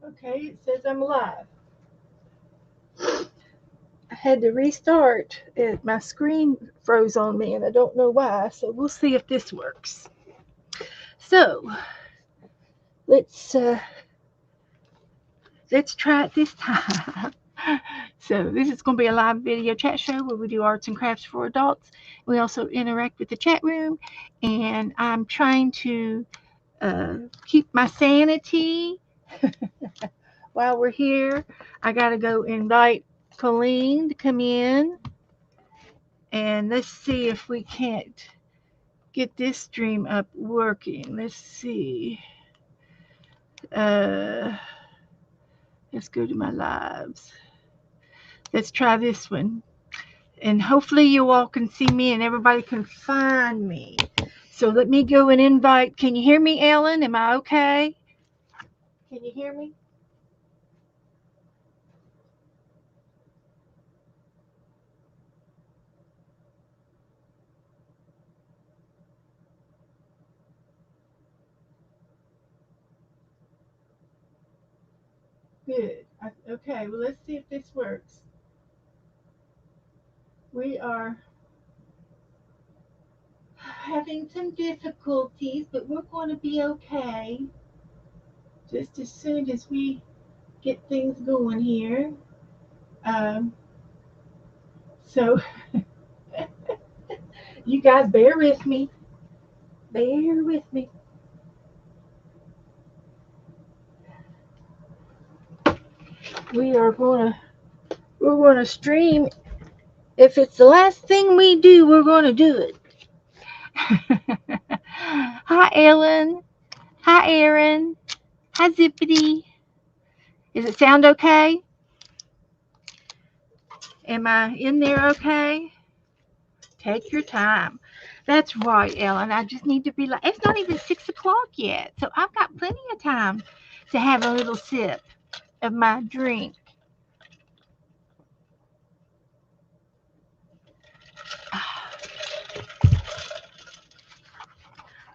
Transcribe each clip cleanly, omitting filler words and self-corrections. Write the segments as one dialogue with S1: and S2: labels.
S1: Okay, it says I'm live. I had to restart it. My screen froze on me and I don't know why. So we'll see if this works. So let's uh, let's try it this time. So this is going to be a live video chat show where we do arts and crafts for adults. We also interact with the chat room, and I'm trying to uh, keep my sanity while we're here. I got to go invite Colleen to come in, and let's see if we can't get this stream up working. Let's see. Uh, let's go to my lives. Let's try this one. And hopefully you all can see me and everybody can find me. So let me go and invite. Can you hear me, Ellen? Am I okay? Can you hear me? Good. Okay, well, let's see if this works. We are having some difficulties, but we're going to be okay just as soon as we get things going here. Um, so, you guys bear with me. Bear with me. We are going to stream. If it's the last thing we do, we're going to do it. Hi, Ellen. Hi, Aaron. Hi, Zippity. Does it sound okay? Am I in there okay? Take your time. That's right, Ellen. I just need to be like, it's not even 6 o'clock yet. So I've got plenty of time to have a little sip of my drink.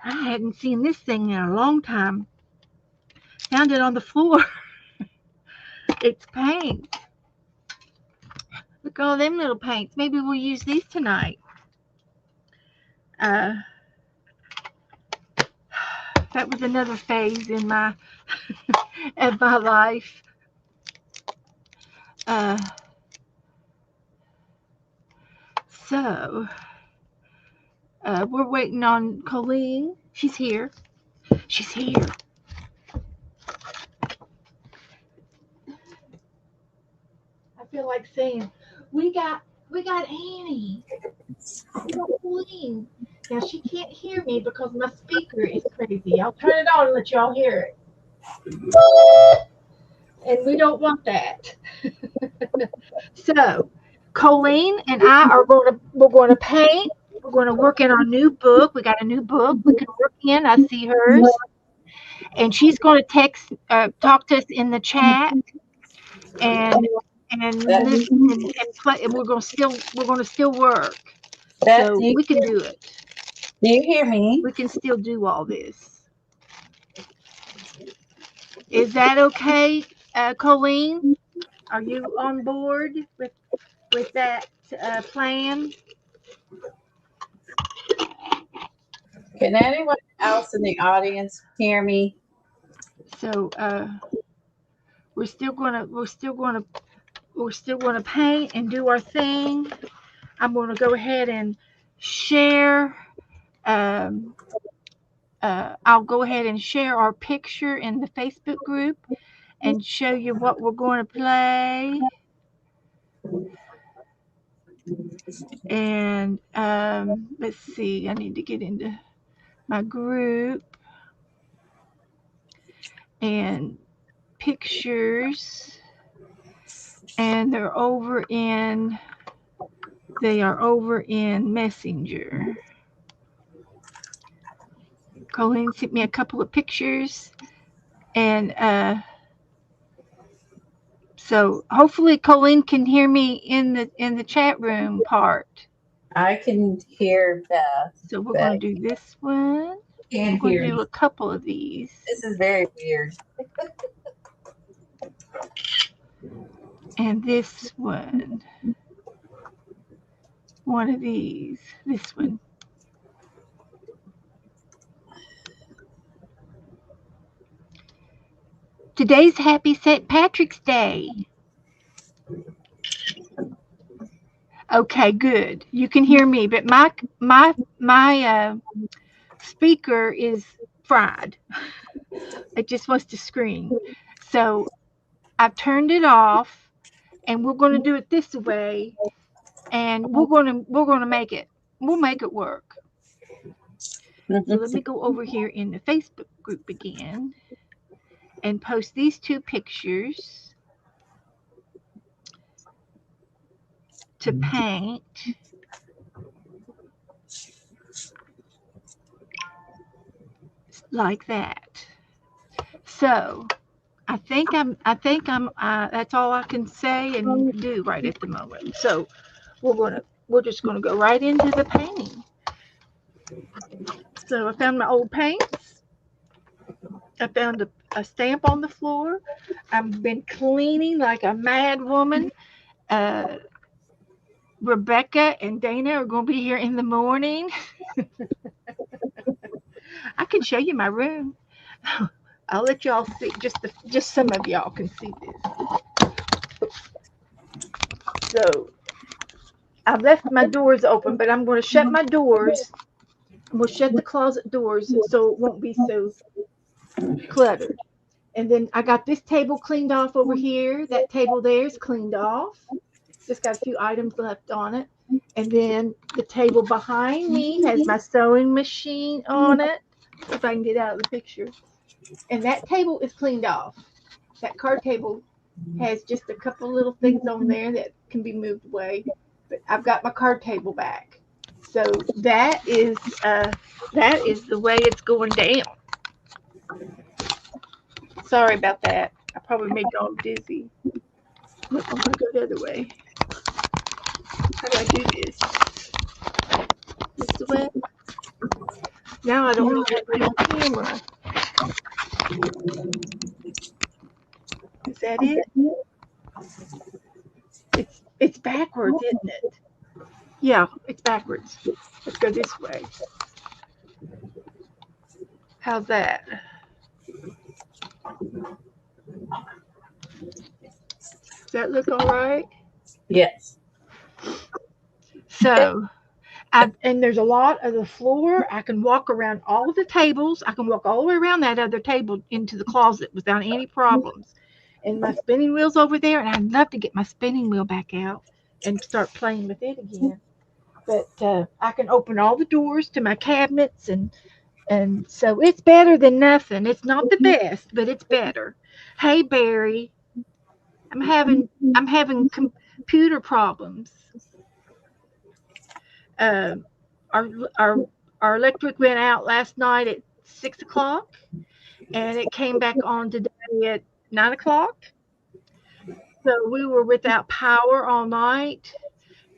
S1: I hadn't seen this thing in a long time. Found it on the floor. It's paint. Look at all them little paints. Maybe we'll use these tonight. Uh, that was another phase in my of my life. Uh, so we're waiting on Colleen. She's here. She's here. I feel like saying, we got Annie. We got Colleen. Now she can't hear me because my speaker is crazy. I'll turn it on and let y'all hear it. And we don't want that. So Colleen and I are going to paint. We're going to work in our new book. We got a new book we can work in. I see hers, and she's going to talk to us in the chat, and listen and play. And we're going to still work,
S2: Beth,
S1: so we can do it.
S2: Do you hear me?
S1: We can still do all this. Is that okay, Colleen? Are you on board with that plan?
S2: Can anyone else in the audience hear me?
S1: So we're still gonna paint and do our thing. I'm gonna go ahead and share. Um, I'll go ahead and share our picture in the Facebook group and show you what we're going to play. And let's see. I need to get into my group and pictures, and they are over in Messenger. Colleen sent me a couple of pictures, and so hopefully Colleen can hear me in the chat room part.
S2: I can hear Beth.
S1: So we're going to do this one.
S2: Can't
S1: We're
S2: hear
S1: going to
S2: you.
S1: do a couple of these.
S2: This is very weird.
S1: And this one of these, this one. Today's Happy St. Patrick's Day. Okay, good. You can hear me, but my speaker is fried. It just wants to scream. So I've turned it off, and we're going to do it this way, and we're going to make it. We'll make it work. So let me go over here in the Facebook group again and post these two pictures to paint. Like that. So I think I'm that's all I can say and do right at the moment. So we're just gonna go right into the painting. So I found my old paints. I found a stamp on the floor. I've been cleaning like a mad woman. Rebecca and Dana are going to be here in the morning. I can show you my room. I'll let y'all see. Just some of y'all can see this. So I've left my doors open, but I'm going to shut my doors. We'll shut the closet doors so it won't be so cluttered. And then I got this table cleaned off over here. That table there is cleaned off. Just got a few items left on it. And then the table behind me has my sewing machine on it. If I can get out of the picture. And that table is cleaned off. That card table has just a couple little things on there that can be moved away. But I've got my card table back. So that is the way it's going down. Sorry about that. I probably made y'all dizzy. I'm gonna go the other way. How do I do this? This way. Now I don't know how to do the camera. Is that it? It's backwards, isn't it? Yeah, it's backwards. Let's go this way. How's that? Does that look all right?
S2: Yes.
S1: So, and there's a lot of the floor. I can walk around all of the tables. I can walk all the way around that other table into the closet without any problems. And my spinning wheel's over there, and I'd love to get my spinning wheel back out and start playing with it again. But I can open all the doors to my cabinets, and so it's better than nothing. It's not the best, but it's better. Hey Barry, I'm having computer problems. Uh, our our our electric went out last night at 6 o'clock, and it came back on today at 9 o'clock. So we were without power all night,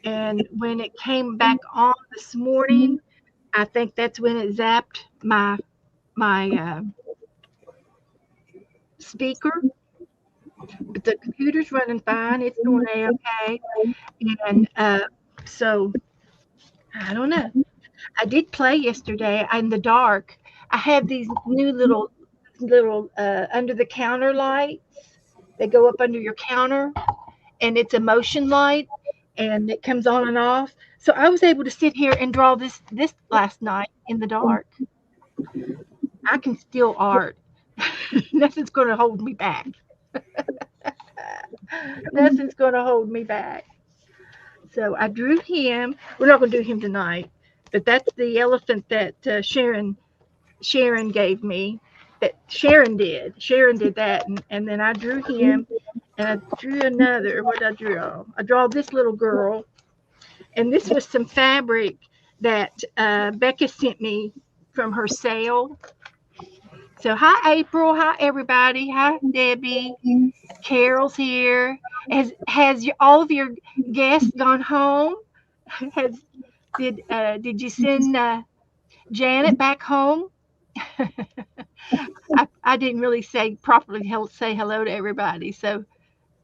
S1: and when it came back on this morning, I think that's when it zapped my speaker. But the computer's running fine. It's doing okay, and so I don't know. I did play yesterday in the dark. I have these new little under the counter lights. They go up under your counter, and it's a motion light, and it comes on and off. So I was able to sit here and draw this last night in the dark. I can steal art. Nothing's going to hold me back. Nothing's going to hold me back. So I drew him. We're not going to do him tonight, but that's the elephant that Sharon gave me. That Sharon did. Sharon did that, and then I drew him, and I drew another. What did I draw? I draw this little girl, and this was some fabric that Becca sent me from her sale. So hi April, hi everybody, hi Debbie. Carol's here. Has all of your guests gone home? Did you send Janet back home? I didn't really say properly say hello to everybody. So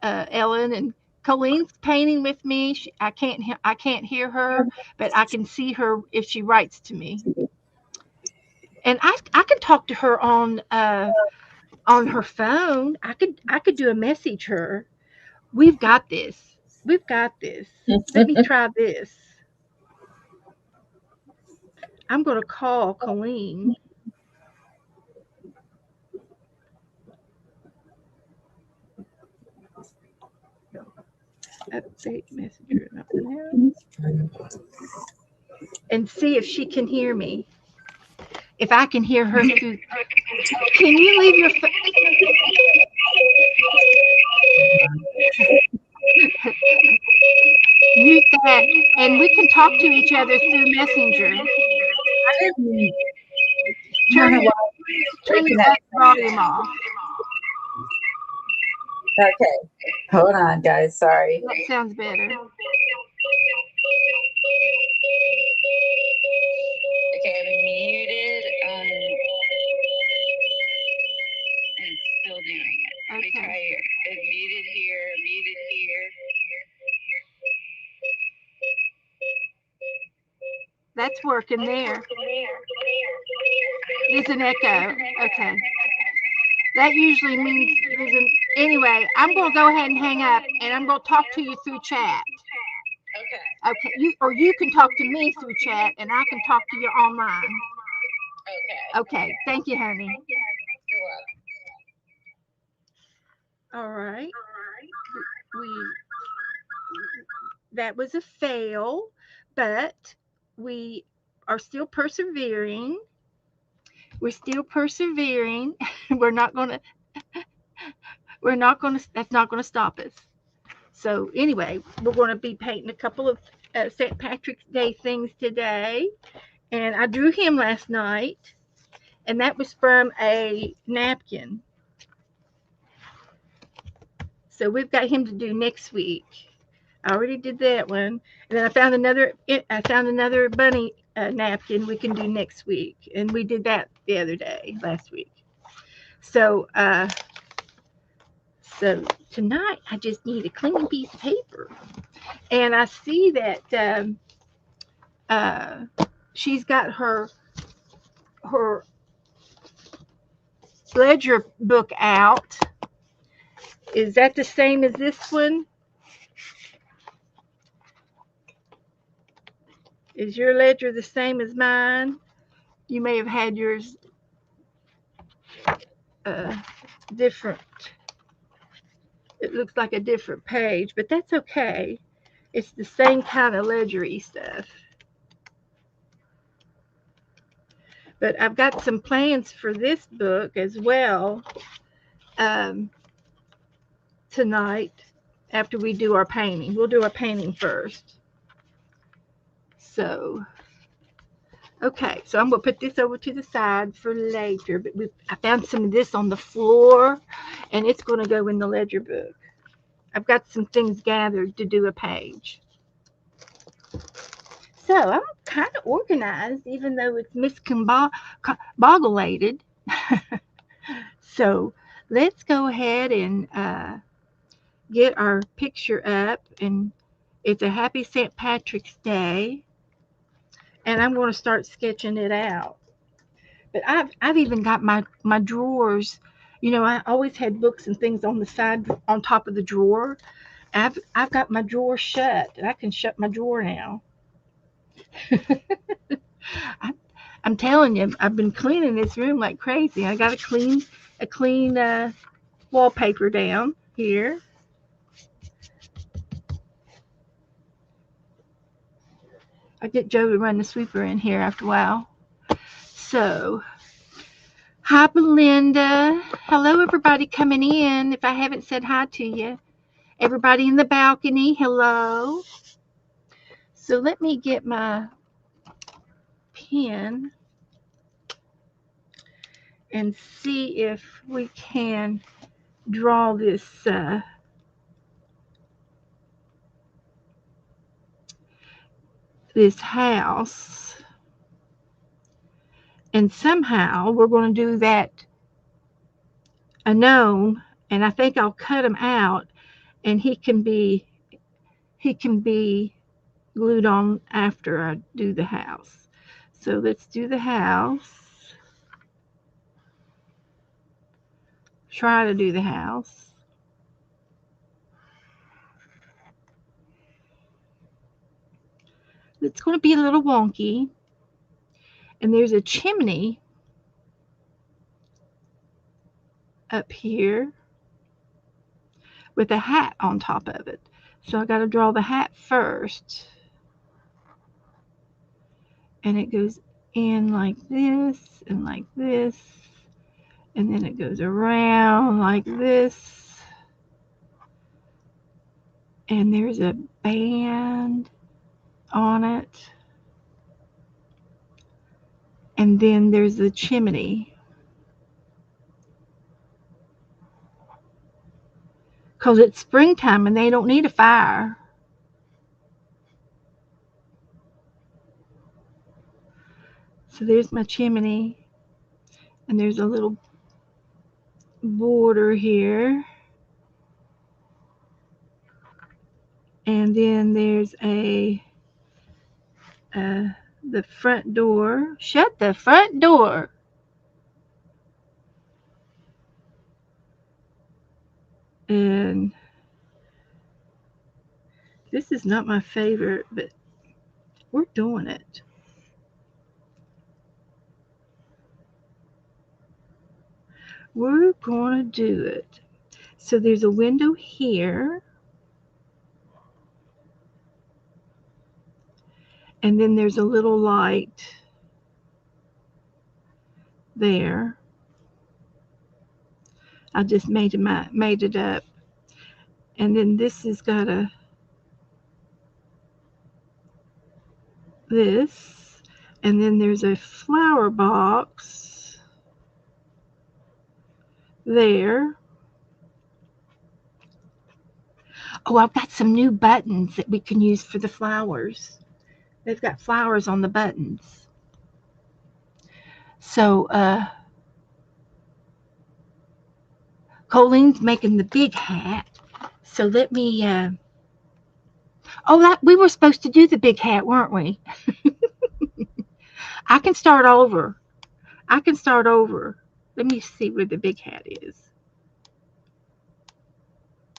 S1: Ellen and Colleen's painting with me. I can't hear her, but I can see her if she writes to me. And I could talk to her on her phone. I could do a message her. We've got this. We've got this. Let me try this. I'm going to call Colleen. Update messenger and see if she can hear me. If I can hear her through. Can you leave your phone? Mute that, and we can talk to each other through Messenger. Turn that volume off.
S2: Okay, hold on, guys. Sorry.
S1: That sounds better.
S3: Okay, I'm muted. And it's still doing it. Let me try here. It's muted here, muted here.
S1: That's working there. There's an echo. Okay. That usually means there's an. Anyway, I'm going to go ahead and hang up, and I'm going to talk to you through chat.
S3: Okay.
S1: Okay. You can talk to me through chat, and I can talk to you online.
S3: Okay.
S1: Okay. Thank you, honey.
S3: You're welcome.
S1: All right. That was a fail, but we are still persevering. We're still persevering. We're not going to. That's not going to stop us. So anyway, we're going to be painting a couple of St. Patrick's Day things today. And I drew him last night, and that was from a napkin. So we've got him to do next week. I already did that one. And then I found another bunny napkin we can do next week. And we did that the other day, last week. So tonight I just need a clean piece of paper. And I see that she's got her ledger book out. Is that the same as this one? Is your ledger the same as mine? You may have had yours different. It looks like a different page, but that's okay. It's the same kind of ledger-y stuff. But I've got some plans for this book as well tonight after we do our painting. We'll do our painting first. So, okay, so I'm going to put this over to the side for later. But I found some of this on the floor, and it's going to go in the ledger book. I've got some things gathered to do a page. So I'm kind of organized, even though it's miscombobulated. So let's go ahead and get our picture up. And it's a happy St. Patrick's Day. And I'm going to start sketching it out. But I've even got my drawers. You know, I always had books and things on the side, on top of the drawer. I've got my drawer shut, and I can shut my drawer now. I'm telling you, I've been cleaning this room like crazy. I got a clean wallpaper down here. I get Joe to run the sweeper in here after a while. So, hi, Belinda. Hello, everybody coming in. If I haven't said hi to you, everybody in the balcony, hello. So let me get my pen and see if we can draw this this house. And somehow we're going to do that a gnome, and I think I'll cut him out, and he can be he can be glued on after I do the house. So let's do the house. Try to do the house. It's going to be a little wonky. And there's a chimney up here with a hat on top of it. So I got to draw the hat first. And it goes in like this and like this. And then it goes around like this. And there's a band on it. And then there's the chimney. Because it's springtime and they don't need a fire. So there's my chimney. And there's a little border here. And then there's the front door. Shut the front door. And this is not my favorite, but we're doing it. We're going to do it. So there's a window here. And then there's a little light there. I just made it up. And then this has got this. And then there's a flower box there. Oh, I've got some new buttons that we can use for the flowers. They've got flowers on the buttons. So, Colleen's making the big hat. So let me, we were supposed to do the big hat, weren't we? I can start over. Let me see where the big hat is.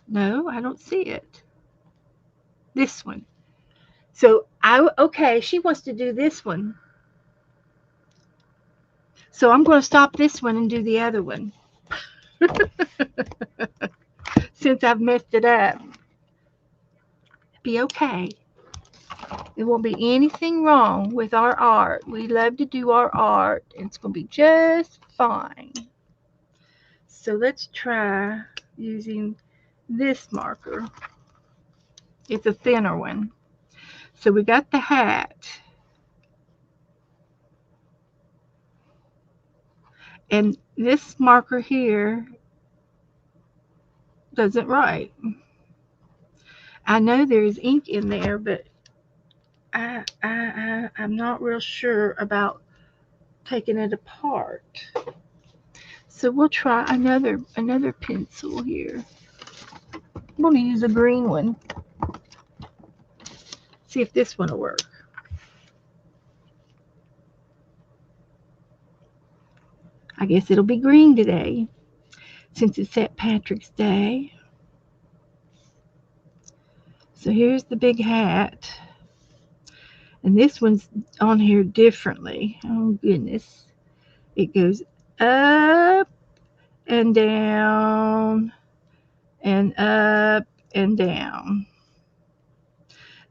S1: No, I don't see it. This one. So, she wants to do this one. So I'm going to stop this one and do the other one. Since I've messed it up. Be okay. There won't be anything wrong with our art. We love to do our art. And it's going to be just fine. So let's try using this marker. It's a thinner one. So we got the hat. And this marker here doesn't write. I know there's ink in there, but I'm not real sure about taking it apart. So we'll try another pencil here. I'm going to use a green one. See if this one will work. I guess it'll be green today since it's St. Patrick's Day. So here's the big hat. And this one's on here differently. Oh, goodness. It goes up and down and up and down.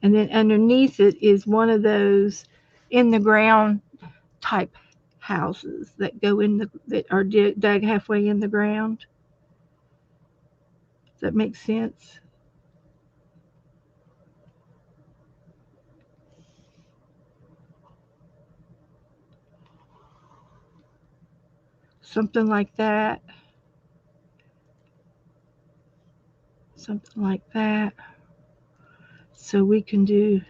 S1: And then underneath it is one of those in the ground type houses that that are dug halfway in the ground. Does that make sense? Something like that. Something like that. So we can do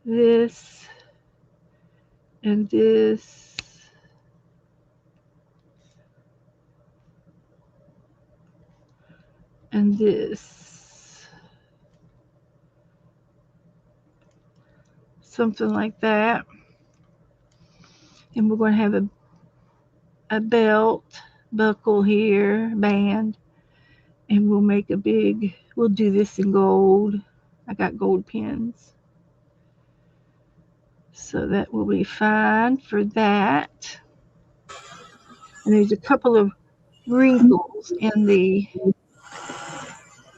S1: this and this and this. something like that. And we're going to have a belt buckle here, band, and we'll make we'll do this in gold. I got gold pins. So that will be fine for that. And there's a couple of wrinkles in the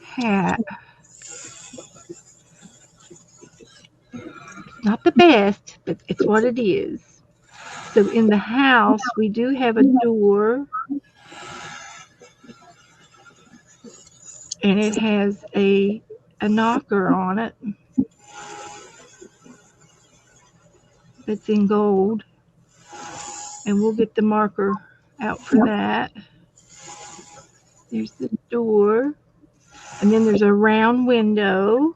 S1: hat. Not the best, but it's what it is. So in the house, we do have a door, and it has a knocker on it that's in gold. And we'll get the marker out for that. There's the door. And then there's a round window.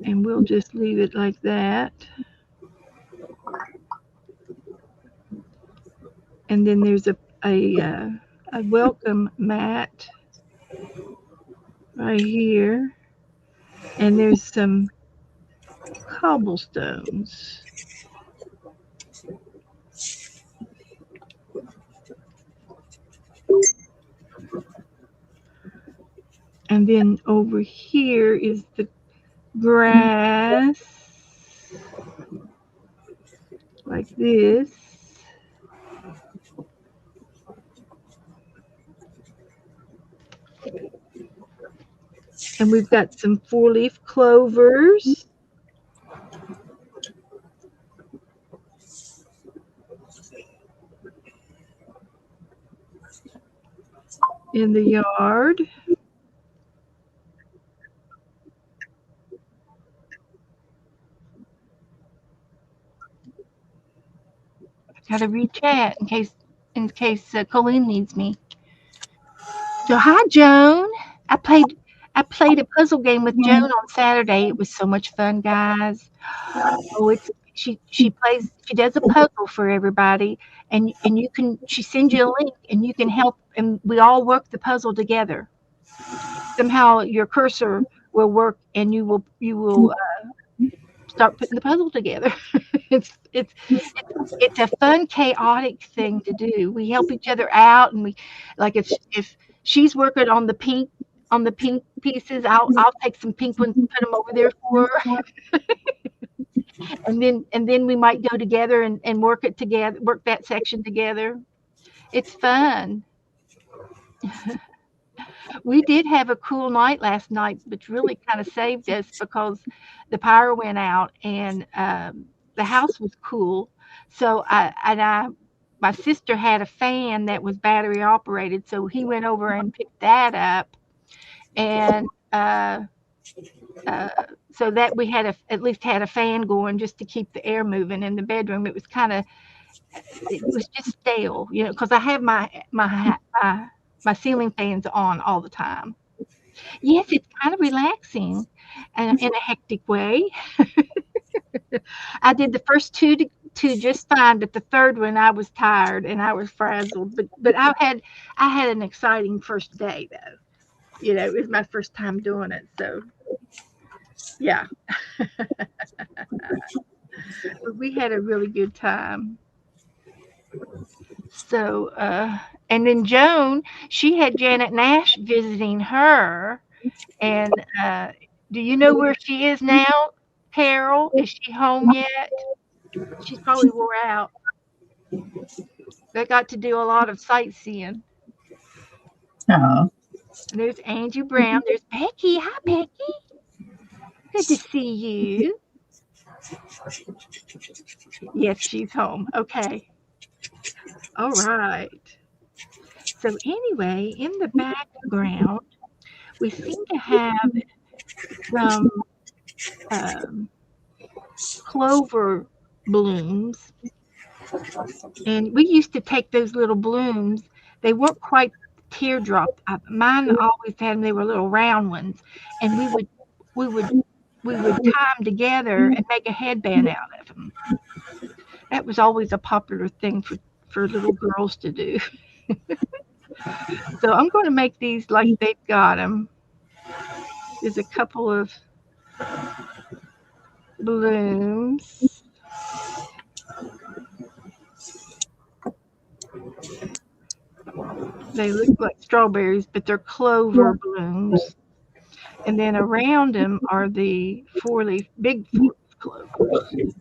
S1: And we'll just leave it like that. And then there's a welcome mat right here. And there's some cobblestones. And then over here is the grass, like this. And we've got some 4-leaf clovers. In the yard. Got to read chat in case Colleen needs me. So hi, Joan. I played a puzzle game with Joan on Saturday. It was so much fun, guys. Oh, she does a puzzle for everybody, and she sends you a link, and you can help, and we all work the puzzle together. Somehow your cursor will work, and you will start putting the puzzle together. It's a fun, chaotic thing to do. We help each other out, and we like if she's working on the pink pieces, I'll take some pink ones and put them over there for her. and then we might go together and work that section together. It's fun. We did have a cool night last night, which really kind of saved us because the power went out and the house was cool. So my sister had a fan that was battery operated, so he went over and picked that up, and so that we at least had a fan going just to keep the air moving in the bedroom. It was just stale, because I have my ceiling fans on all the time. Yes, it's kind of relaxing in a hectic way. I did the first two just fine, but the third one I was tired and I was frazzled. But I had an exciting first day though. It was my first time doing it, so yeah. But we had a really good time. So and then Joan, she had Janet Nash visiting her, and do you know where she is now, Carol? Is she home yet? She's probably wore out. They got to do a lot of sightseeing.
S2: Oh.
S1: And there's Angie Brown. There's Becky. Hi, Becky. Good to see you. Yes, she's home. Okay. All right. So anyway, in the background, we seem to have some clover blooms. And we used to take those little blooms. They weren't quite teardrop. Mine always had them. They were little round ones. And we would tie them together and make a headband out of them. That was always a popular thing for little girls to do. So I'm going to make these like they've got them. There's a couple of blooms. They look like strawberries, but they're clover blooms. And then around them are the big 4-leaf clovers.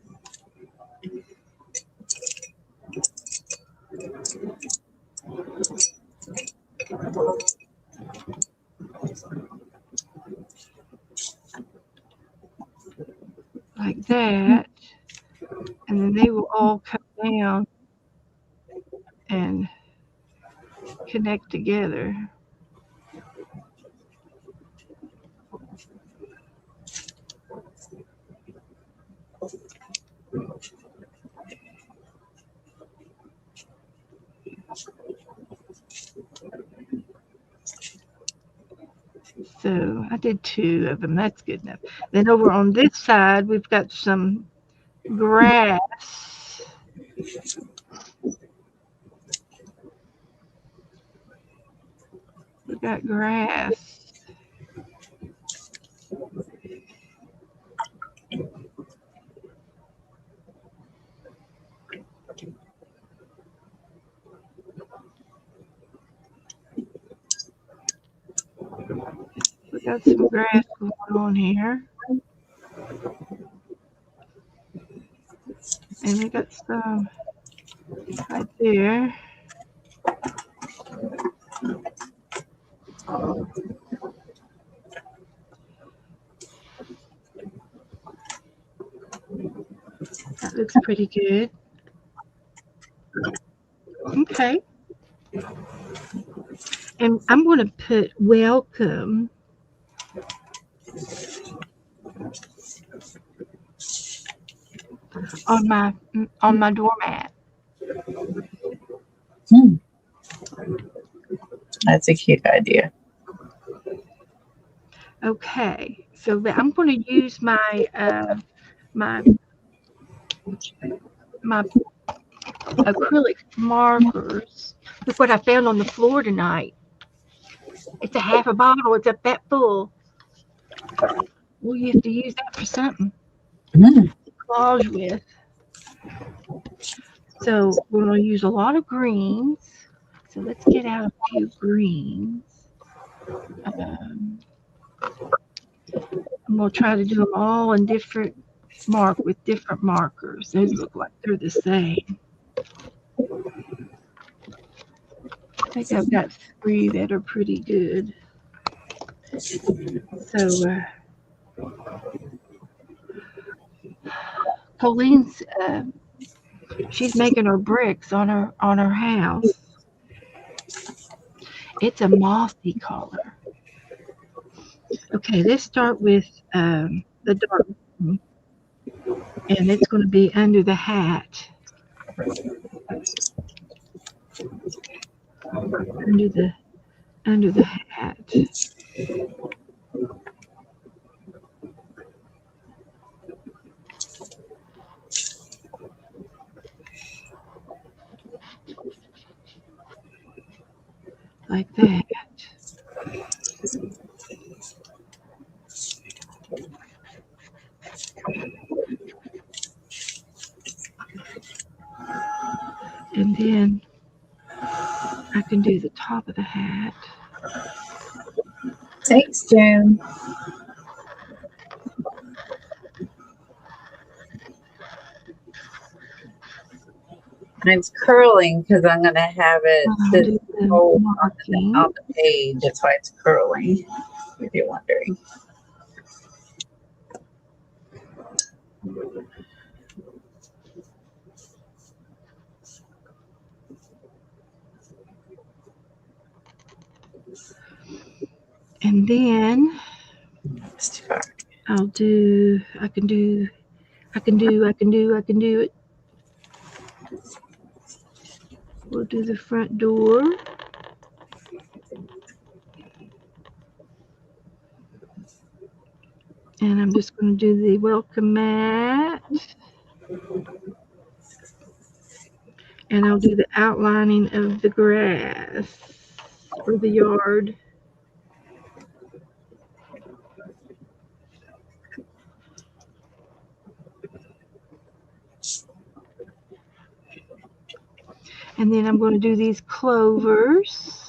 S1: Like that. And then they will all come down and connect together. So I did 2 of them. That's good enough. Then over on this side, we've got some grass. We've got grass. We got some grass going on here. And we got some right there. That looks pretty good. Okay. And I'm going to put welcome on my doormat.
S2: That's a cute idea.
S1: Okay, so I'm going to use my acrylic markers. Look what I found on the floor tonight. It's a half a bottle. It's up that full. Well, you have to use that for something. Collage with. So we're going to use a lot of greens. So let's get out a few greens. And we'll try to do them all in different with different markers. Those look like they're the same. I think I've got 3 that are pretty good. So Colleen's she's making her bricks on her house. It's a mossy color. Okay, let's start with the dark one, and it's going to be under the hat. Under the hat. Like that. And then I can do the top of the hat.
S2: Thanks, June. It's curling because I'm going to have it on the page. That's why it's curling, if you're wondering.
S1: And then I can do it. We'll do the front door. And I'm just going to do the welcome mat. And I'll do the outlining of the grass. for the yard. And then I'm going to do these clovers.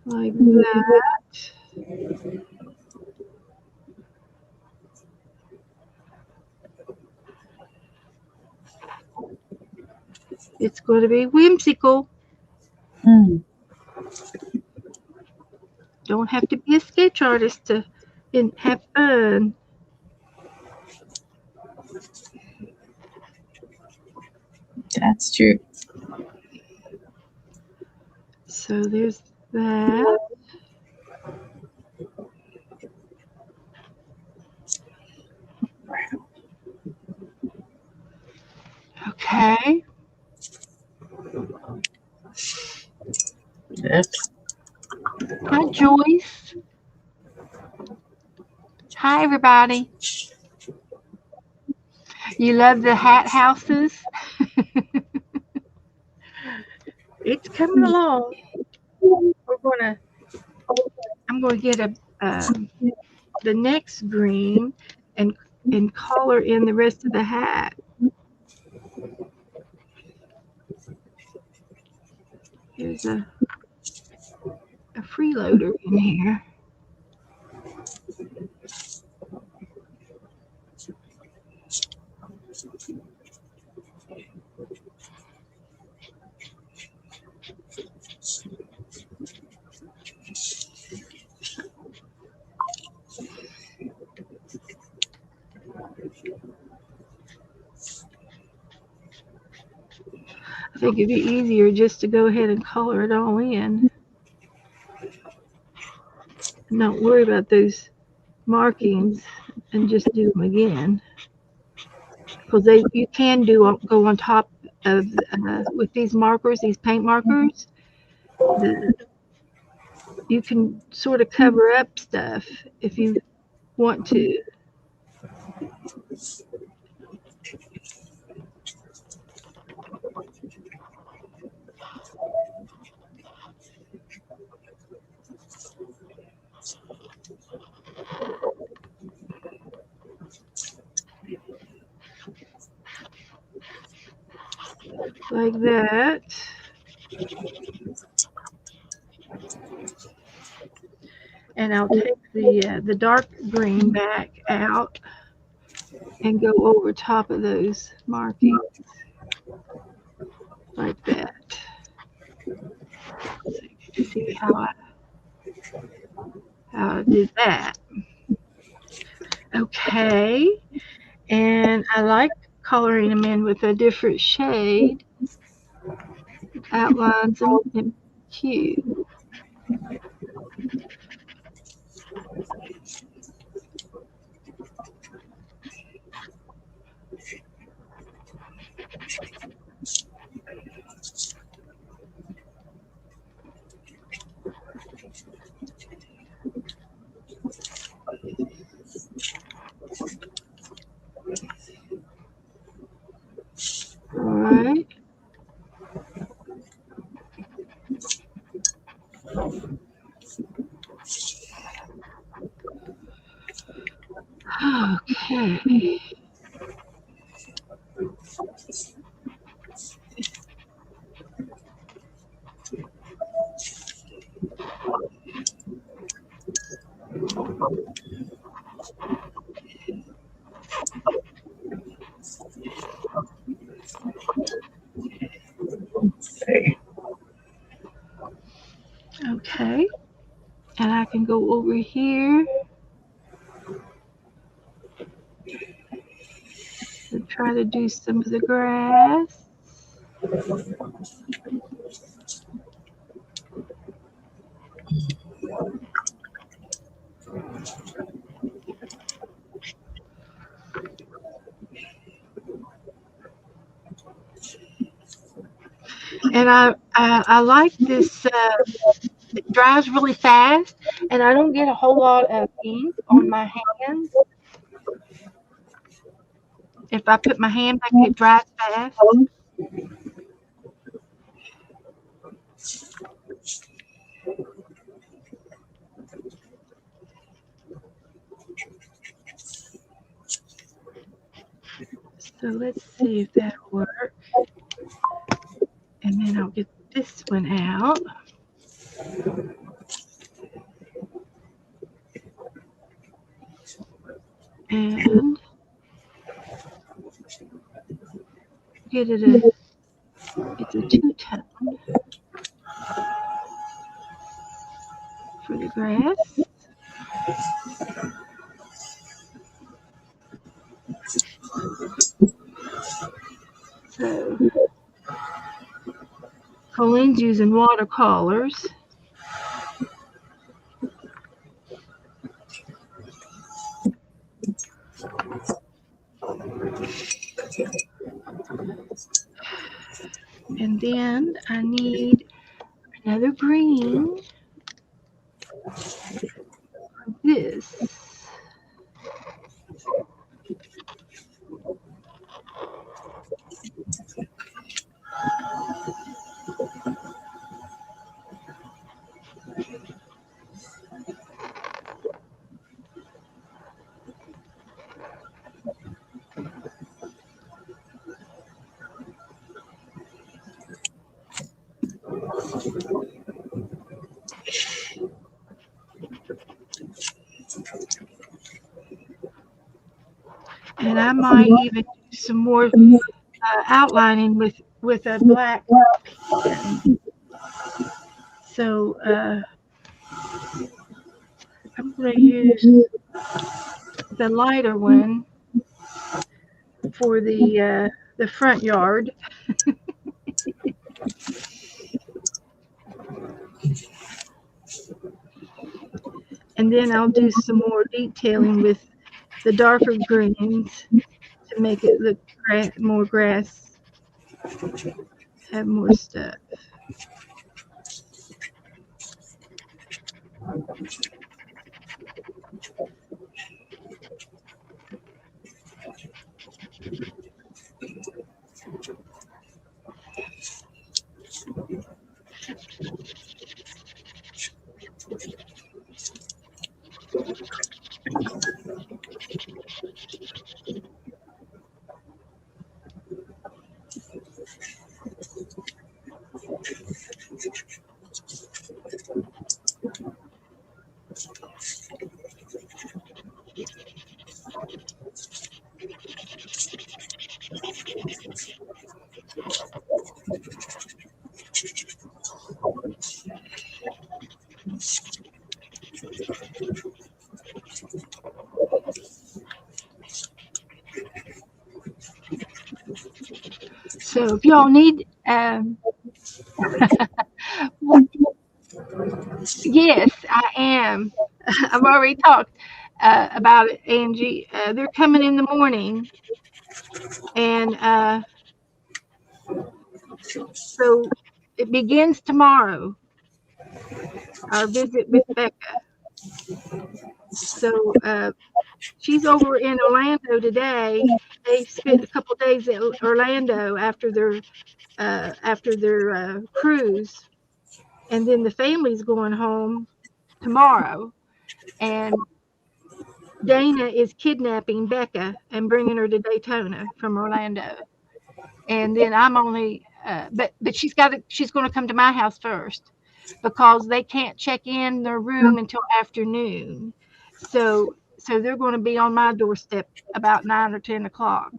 S1: Like that. It's going to be whimsical. Don't have to be a sketch artist to have fun.
S2: That's true.
S1: So there's that. Okay.
S2: Oops.
S1: Hi, Joyce. Hi, everybody. You love the hat houses? It's coming along. I'm going to get the next green and color in the rest of the hat. There's a freeloader in here. I think it'd be easier just to go ahead and color it all in. And don't worry about those markings and just do them again. Because you can go on top of with these markers, these paint markers. You can sort of cover up stuff if you want to. Like that. And I'll take the dark green back out and go over top of those markings like that. So you can see how I did that. Okay, and I like coloring them in with a different shade. Outlines them in cute. All right. Okay. Okay. And I can go over here and try to do some of the grass. And I like this. It dries really fast, and I don't get a whole lot of ink on my hands. If I put my hand back, it dries fast. So let's see if that'll work. And then I'll get this one out. And get it it's a two-tone for the grass. So Colleen's using watercolors. And then I need another green for this. And I might even do some more outlining with a black pen. So I'm going to use the lighter one for the front yard. And then I'll do some more detailing with the darker greens to make it look more grass, have more stuff. So if y'all need, yes, I am. I've already talked about it, Angie. They're coming in the morning, and so it begins tomorrow. Our visit with Becca. So she's over in Orlando today. They spent a couple days at Orlando after their cruise, and then the family's going home tomorrow. And Dana is kidnapping Becca and bringing her to Daytona from Orlando. And then I'm only, but she's going to come to my house first because they can't check in their room until afternoon. So they're going to be on my doorstep about 9 or 10 o'clock.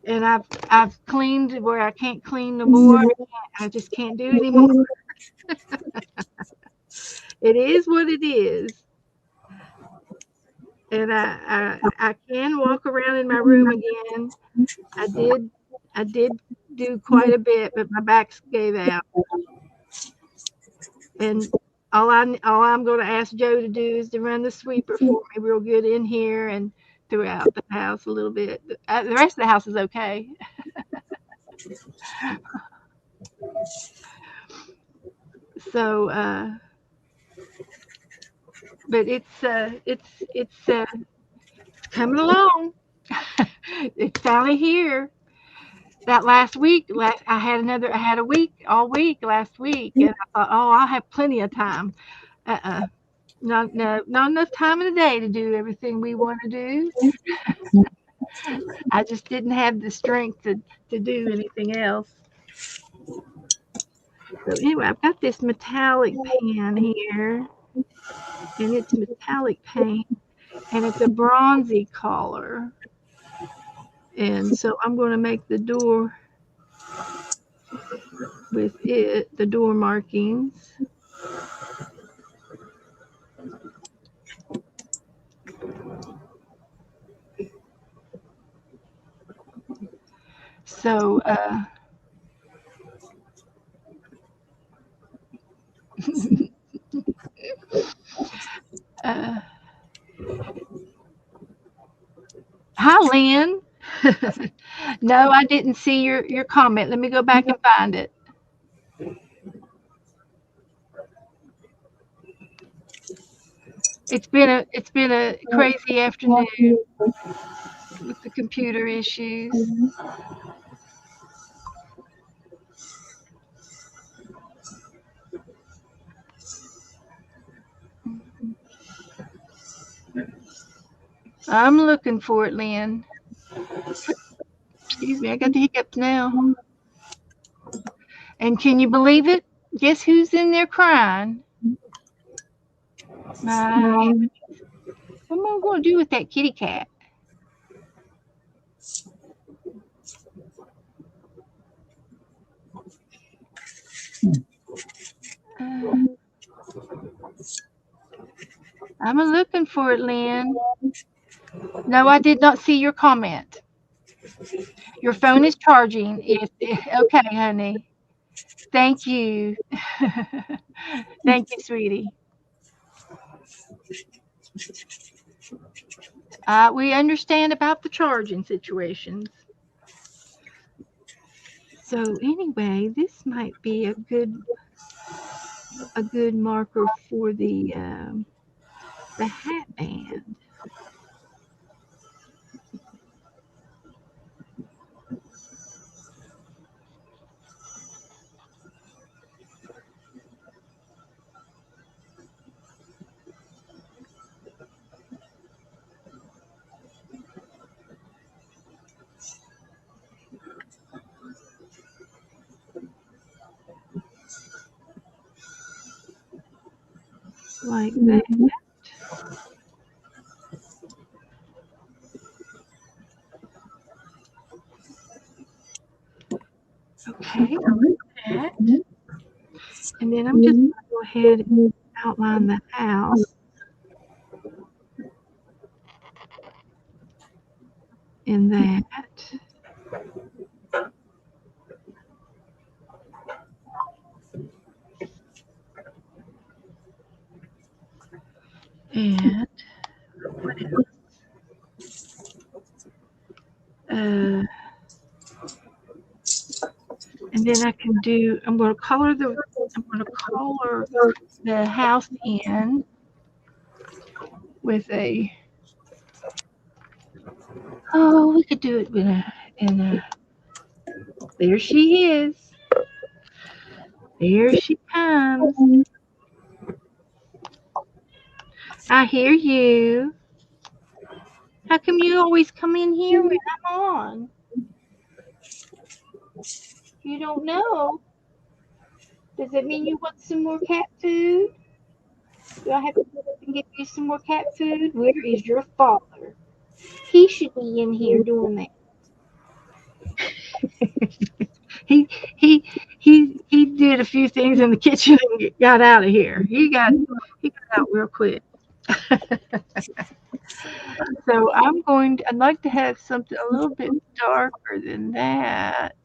S1: And I've cleaned where I can't clean no more. I just can't do anymore. It is what it is. And I can walk around in my room again. I did do quite a bit, but my back gave out. And all I'm going to ask Joe to do is to run the sweeper for me real good in here and throughout the house a little bit. The rest of the house is okay. So, but it's coming along. It's finally here. That last week, I had a week all week last week, and I thought, oh, I'll have plenty of time. Not enough time in the day to do everything we want to do. I just didn't have the strength to do anything else. So anyway, I've got this metallic pan here, and it's metallic paint, and it's a bronzy color. And so I'm going to make the door with it, the door markings. So, hi, Lynn. No, I didn't see your comment. Let me go back and find it. It's been a crazy afternoon with the computer issues. I'm looking for it, Lynn. Excuse me, I got the hiccups now. And can you believe it? Guess who's in there crying? What am I going to do with that kitty cat? I'm looking for it, Lynn. No, I did not see your comment. Your phone is charging. Okay, honey. Thank you. Thank you, sweetie. We understand about the charging situations. So anyway, this might be a good marker for the hat band. Like that. Okay, like that. And then I'm just going to go ahead and outline the house in that. And what else? And then I can do, I'm going to color the house in with a, oh, we could do it with there she is. There she comes. I hear you. How come you always come in here when I'm on? You don't know? Does it mean you want some more cat food? Do I have to go up and get you some more cat food? Where is your father? He should be in here doing that. he did a few things in the kitchen and got out of here. He got out real quick. So I'd like to have something a little bit darker than that.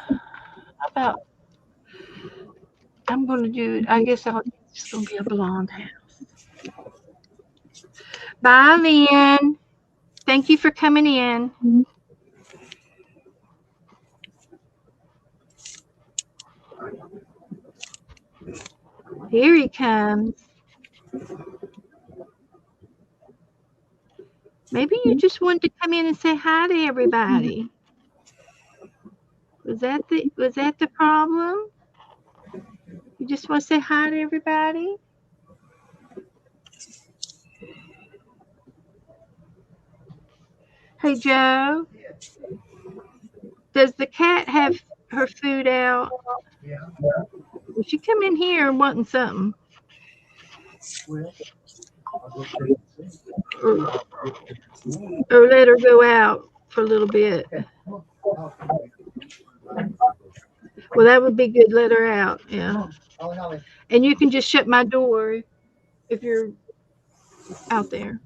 S1: How about, I'm going to do, I guess it's just going to be a blonde house. Bye, Lynn. Thank you for coming in. Here he comes. Maybe you just wanted to come in and say hi to everybody. Was that the problem? You just want to say hi to everybody? Hey, Joe. Does the cat have her food out?
S4: Yeah.
S1: Well, she come in here wanting something.
S4: Well, I'll go check and see.
S1: Or let her go out for a little bit. Well, that would be good. Let her out. Yeah. And you can just shut my door if you're out there.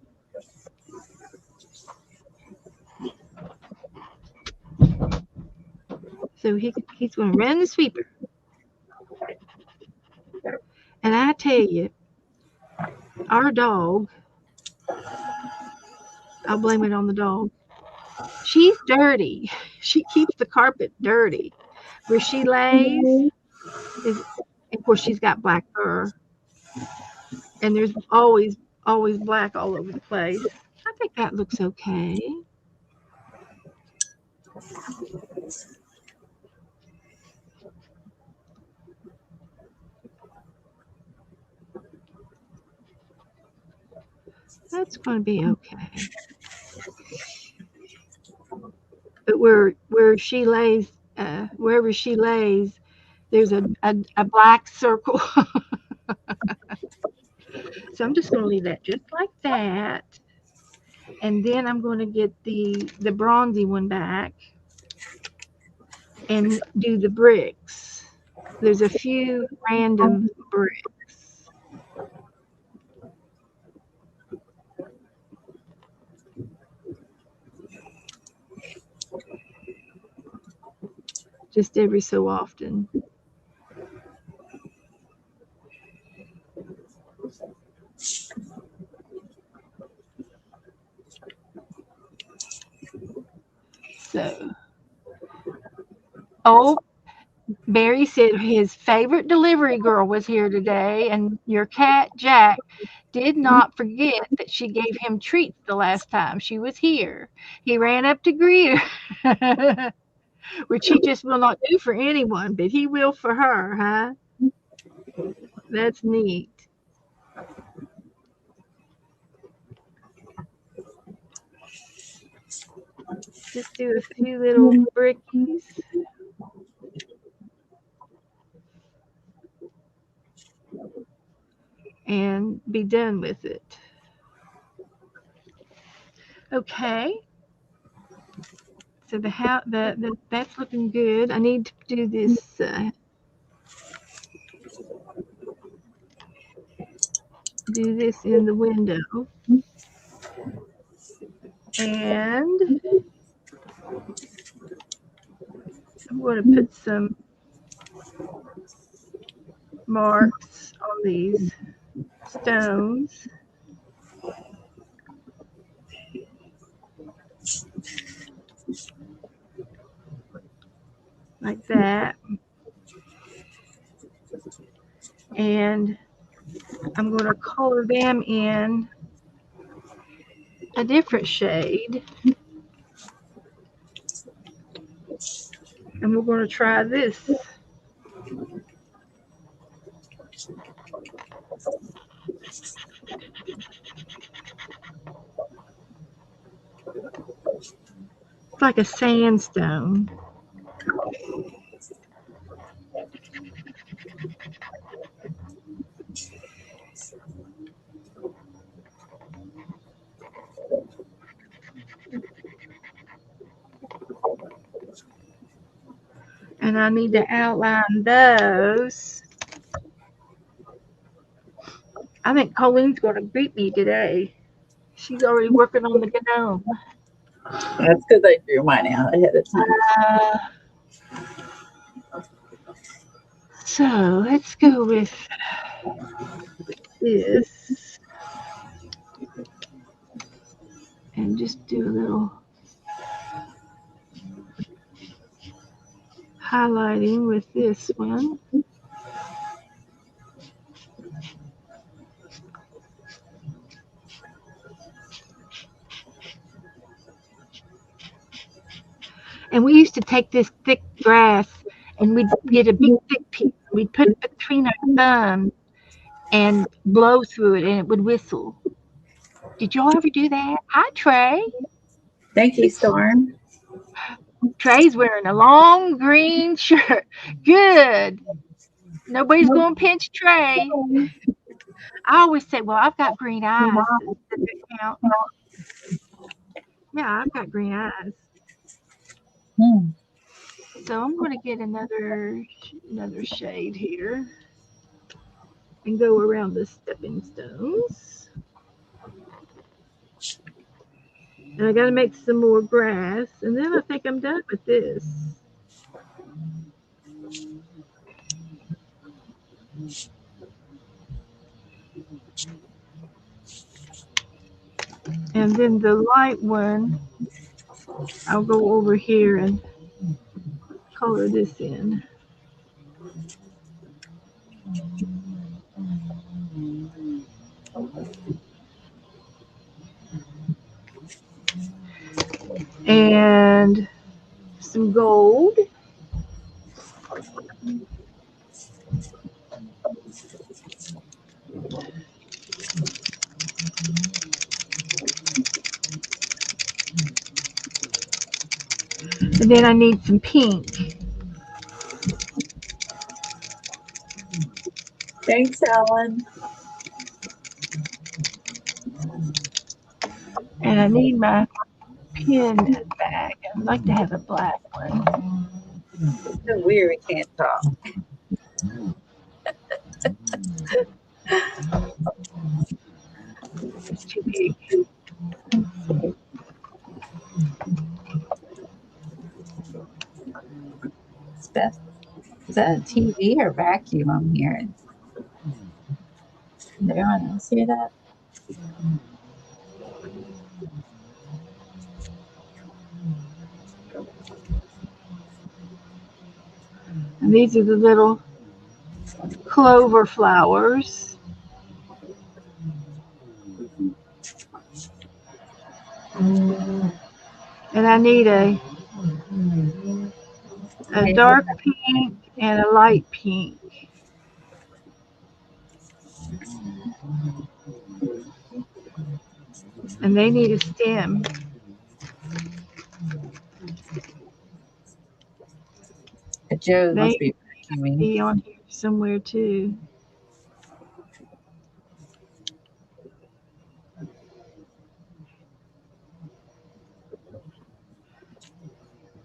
S1: So he's going to run the sweeper. And I tell you, our dog, I'll blame it on the dog. She's dirty. She keeps the carpet dirty. Where she lays is, of course, she's got black fur. And there's always black all over the place. I think that looks okay. That's going to be okay. But where she lays, wherever she lays, there's a black circle. So I'm just going to leave that just like that. And then I'm going to get the bronzy one back and do the bricks. There's a few random bricks. Just every so often. So, oh, Barry said his favorite delivery girl was here today, and your cat, Jack, did not forget that she gave him treats the last time she was here. He ran up to greet her, which he just will not do for anyone, but he will for her, huh? That's neat. Just do a few little brickies. And be done with it. Okay. So that's looking good. I need to do this. Do this in the window. And I'm going to put some marks on these stones. Like that. And I'm going to color them in a different shade. And we're going to try this. It's like a sandstone. And I need to outline those. I think Colleen's going to beat me today. She's already working on the gnome.
S2: That's because I drew mine out ahead of time.
S1: So let's go with this. And just do a little highlighting with this one. And we used to take this thick grass and we'd get a big thick piece. We'd put it between our thumbs and blow through it and it would whistle. Did y'all ever do that? Hi, Trey.
S2: Thank you, Storm.
S1: Trey's wearing a long green shirt. Good. Nobody's going to pinch Trey. I always say, well, I've got green eyes. Does that count? Yeah, I've got green eyes. So I'm going to get another shade here and go around the stepping stones. And I got to make some more grass. And then I think I'm done with this. And then the light one, I'll go over here and color this in. And some gold. And then I need some pink.
S2: Thanks, Ellen.
S1: And I need my pen back. I'd like to have a black one.
S2: It's so weird we can't talk.
S1: It's too big.
S2: Beth, is that a TV or vacuum I'm hearing? Did everyone else hear that?
S1: And these are the little clover flowers. And I need a dark pink and a light pink. And they need a stem.
S2: Joe must
S1: They
S2: be vacuuming.
S1: be on here somewhere too.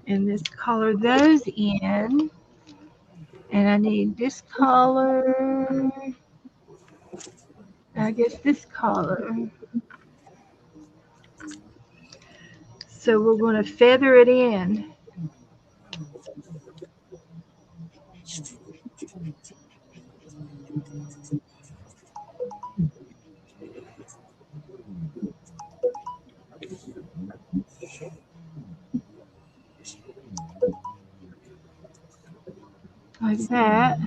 S1: And let's color those in. And I need this color. I guess this color. So we're going to feather it in. Like that.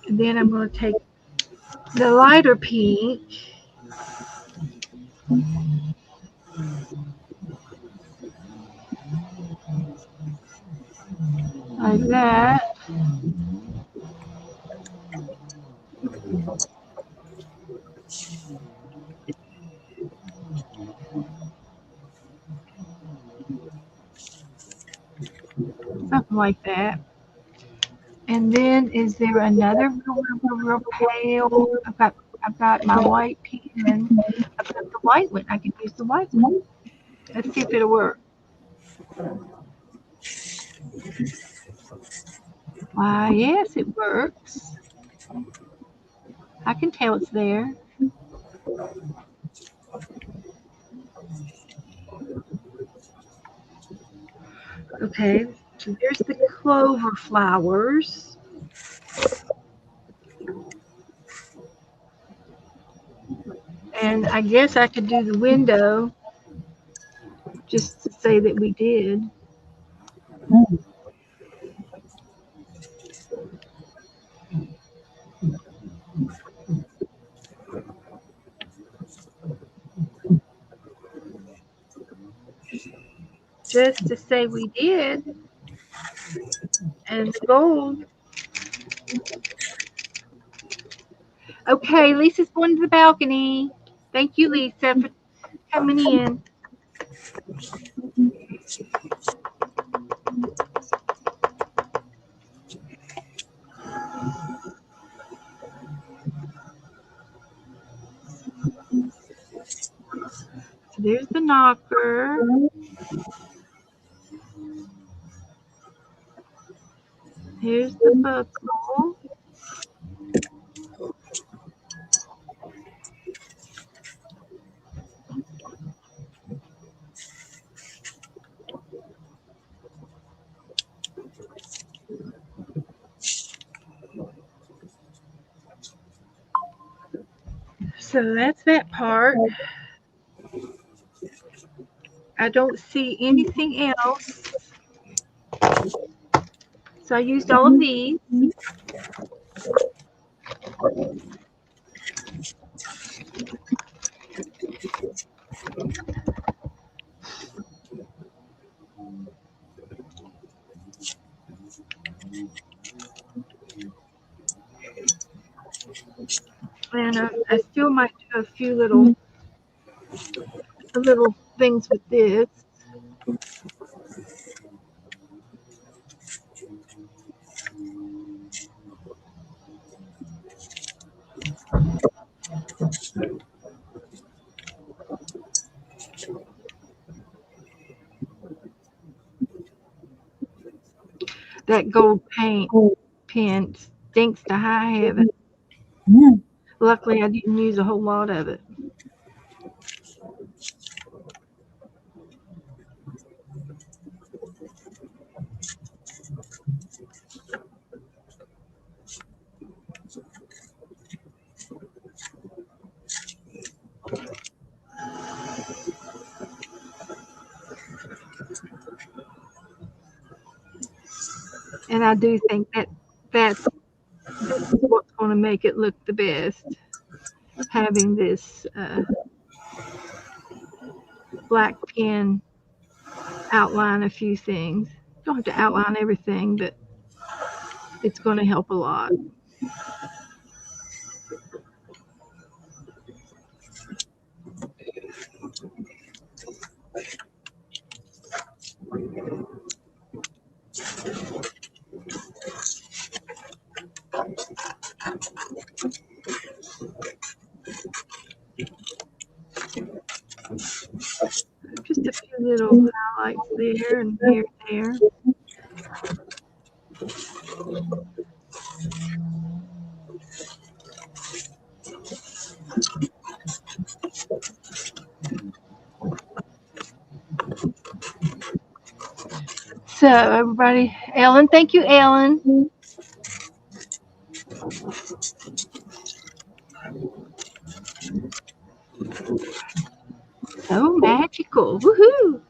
S1: And then I'm going to take the lighter pink. Like that. Something like that. And then is there another real pale? I've got my white pen. I've got the white one. I can use the white one. Let's see if it'll work. Why, yes, it works. I can tell it's there. Okay, So there's the clover flowers. And I guess I could do the window just to say that we did. Just to say we did. And the gold. Okay, Lisa's going to the balcony. Thank you, Lisa, for coming in. So there's the knocker. Here's the buckle. So that's that part. I don't see anything else. So I used all of these. And I still might do a few little things with this. That gold paint pen stinks to high heaven. Luckily, I didn't use a whole lot of it. And I do think that's what's going to make it look the best. Having this black pen outline a few things. Don't have to outline everything, but it's going to help a lot. Just a few little highlights there and here and there. So everybody, Ellen, thank you, Ellen. So magical, woohoo!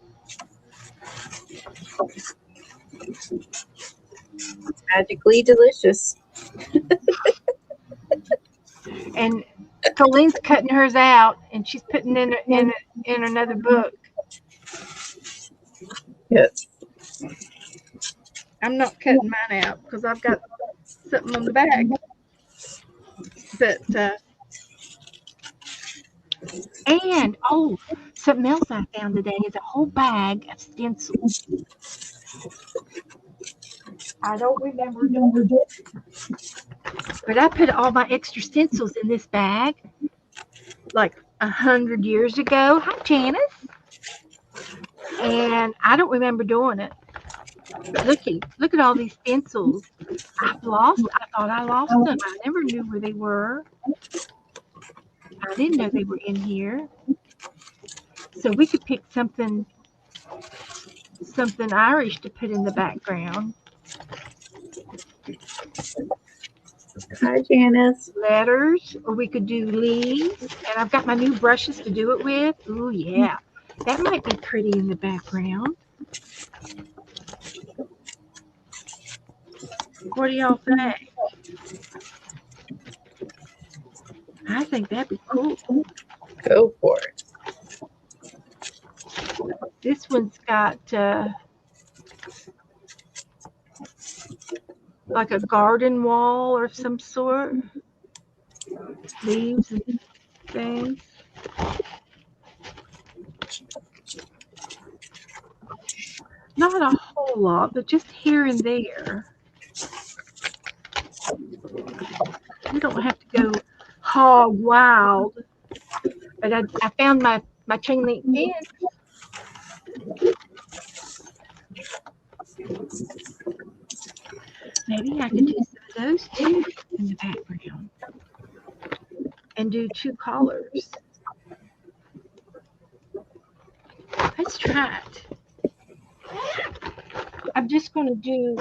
S2: Magically delicious.
S1: And Colleen's cutting hers out, and she's putting in another book.
S2: Yes.
S1: I'm not cutting mine out because I've got something on the back. But and something else I found today is a whole bag of stencils. I don't remember doing it, but I put all my extra stencils in this bag like 100 years ago. Hi, Janice. And I don't remember doing it. Look at all these stencils. I thought I lost them. I never knew where they were. I didn't know they were in here. So we could pick something something Irish to put in the background.
S2: Hi, Janice.
S1: Letters, or we could do leaves. And I've got my new brushes to do it with. Ooh, yeah. That might be pretty in the background. What do y'all think? I think that'd be cool.
S2: Go for it.
S1: This one's got like a garden wall or some sort. Leaves and things. Not a whole lot, but just here and there. You don't have to go hog wild. But I found my chain link fence. Maybe I could do some of those too in the background. And do 2 collars. Let's try it. I'm just going to do,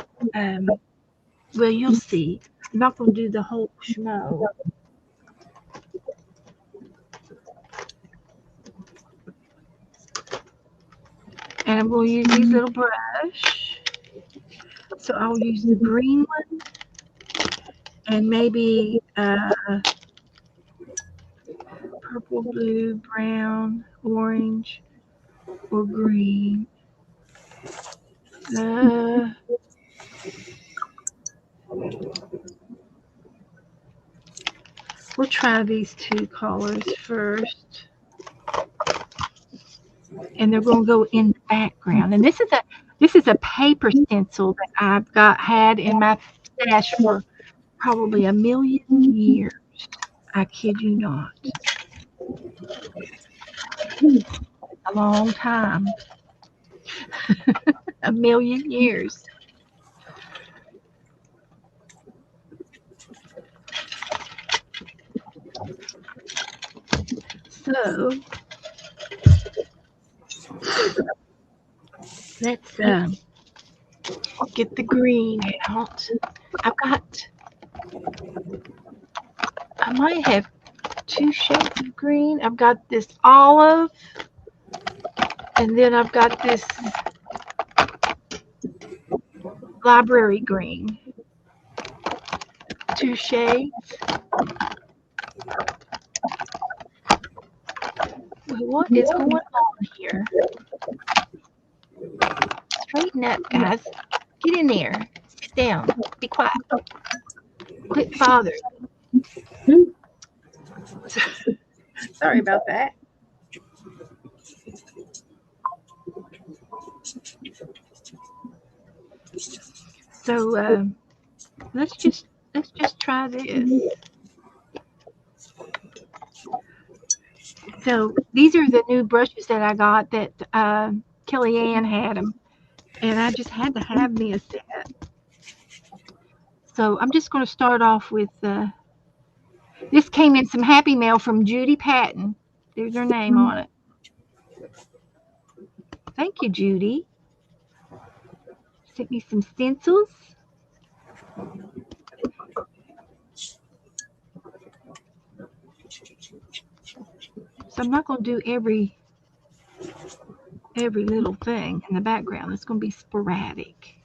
S1: well, you'll see. I'm not going to do the whole schmo. And I'm going to use these little brush. So I'll use the green one and maybe purple, blue, brown, orange, or green. We'll try these 2 colors first. And they're going to go in the background. And this is a paper stencil that I've had in my stash for probably 1,000,000 years. I kid you not. A long time. 1,000,000 years. So let's get the green out. I might have 2 shades of green. I've got this olive, and then I've got this library green. 2 shades. What is going on here? Straighten up, guys. Get in there. Sit down. Be quiet. Quit bothering. Sorry about that. So let's just try this. So these are the new brushes that I got that Kellyanne had them, and I just had to have me a set. So I'm just going to start off with this came in some happy mail from Judy Patton. There's her name on it. Thank you, Judy. Sent me some stencils. So I'm not going to do every little thing in the background. It's going to be sporadic.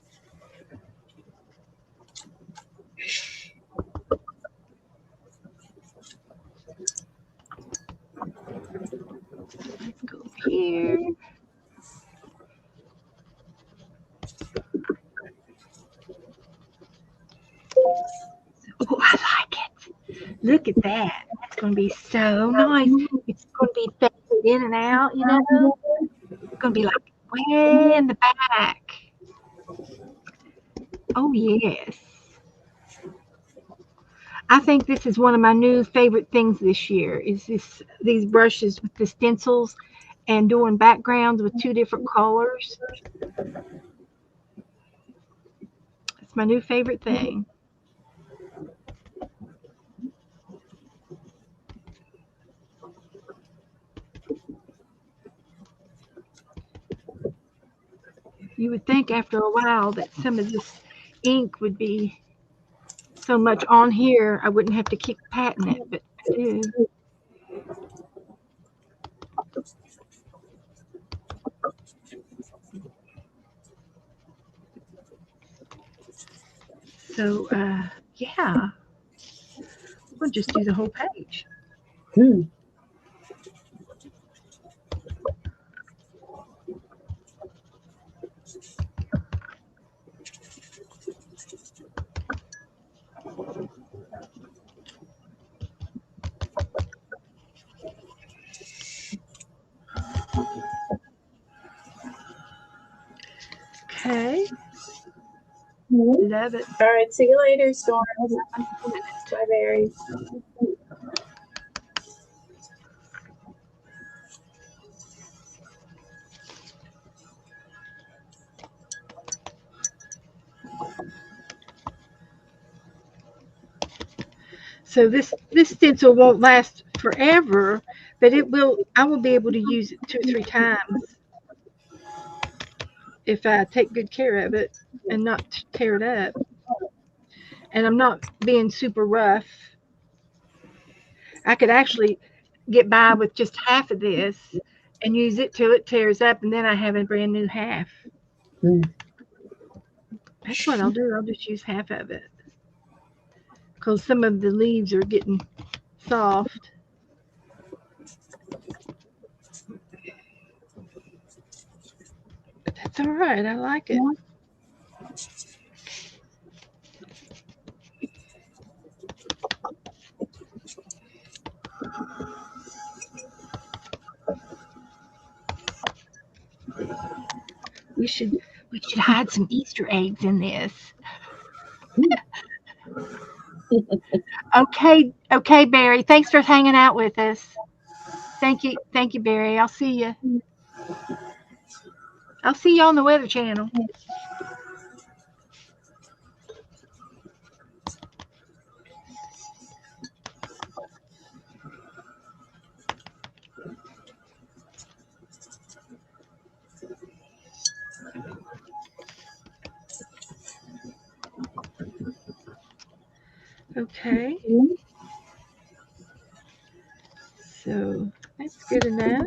S1: Let's go here. Oh, I like it. Look at that. That's going to be so nice. It's going to be faded in and out, you know. It's going to be like way in the back. Oh, yes. I think this is one of my new favorite things this year is these brushes with the stencils and doing backgrounds with 2 different colors. It's my new favorite thing. You would think after a while that some of this ink would be so much on here, I wouldn't have to keep patting it, but I do. So, yeah, we'll just do the whole page. Okay. Love it.
S2: All right, see you later, Storm. Bye, Barry.
S1: So this stencil won't last forever, but it will. I will be able to use it 2 or 3 times if I take good care of it and not tear it up. And I'm not being super rough. I could actually get by with just half of this and use it till it tears up, and then I have a brand new half. That's what I'll do. I'll just use half of it because some of the leaves are getting soft. But that's all right. I like it. We should hide some Easter eggs in this. Okay, Barry. Thanks for hanging out with us. Thank you, Barry. I'll see you. I'll see you on the Weather Channel. Okay. So that's good enough.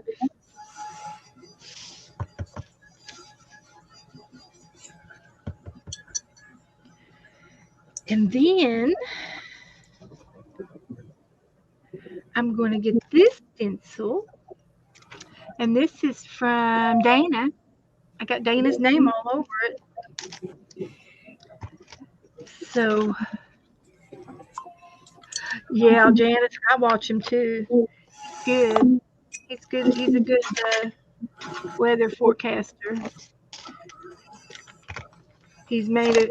S1: And then I'm going to get this stencil. And this is from Dana. I got Dana's name all over it. So, yeah, Janice, I watch him too. Good. He's good. He's a good weather forecaster. He's made a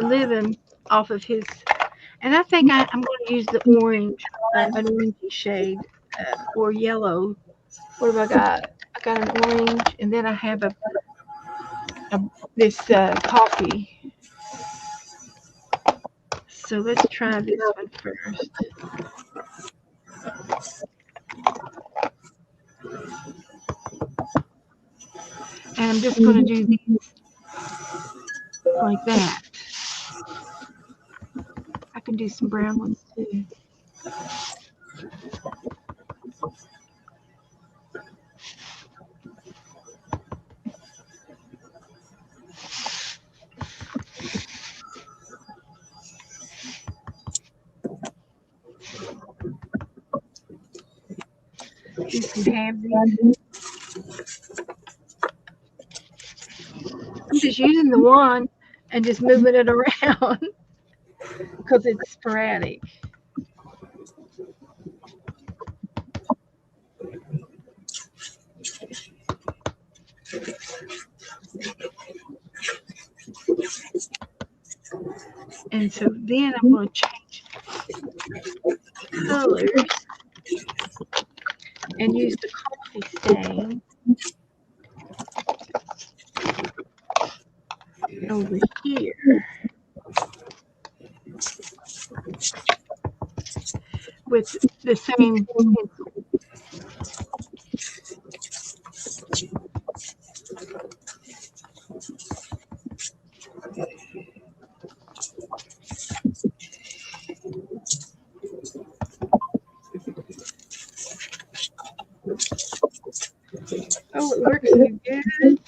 S1: living off of his. And I think I'm going to use the orange, an orangey shade, or yellow. What have I got? I got an orange, and then I have this coffee. So let's try this one first. And I'm just going to do these like that. I can do some brown ones too. You can have these. I'm just using the one and just moving it around because it's sporadic. And so then I'm going to change colors and use the coffee stain over here with the same pencil. Oh, it works so good.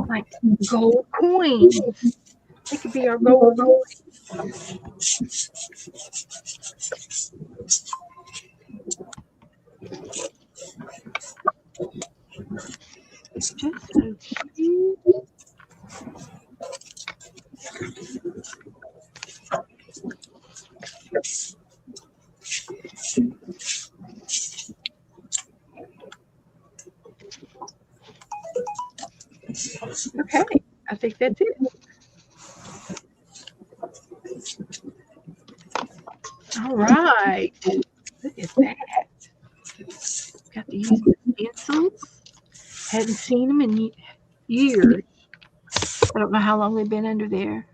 S1: Like gold coins. They could be our gold coins. Just so cute. Okay, I think that's it. All right. Look at that. Got to use my stencils. Hadn't seen them in years. I don't know how long they've been under there.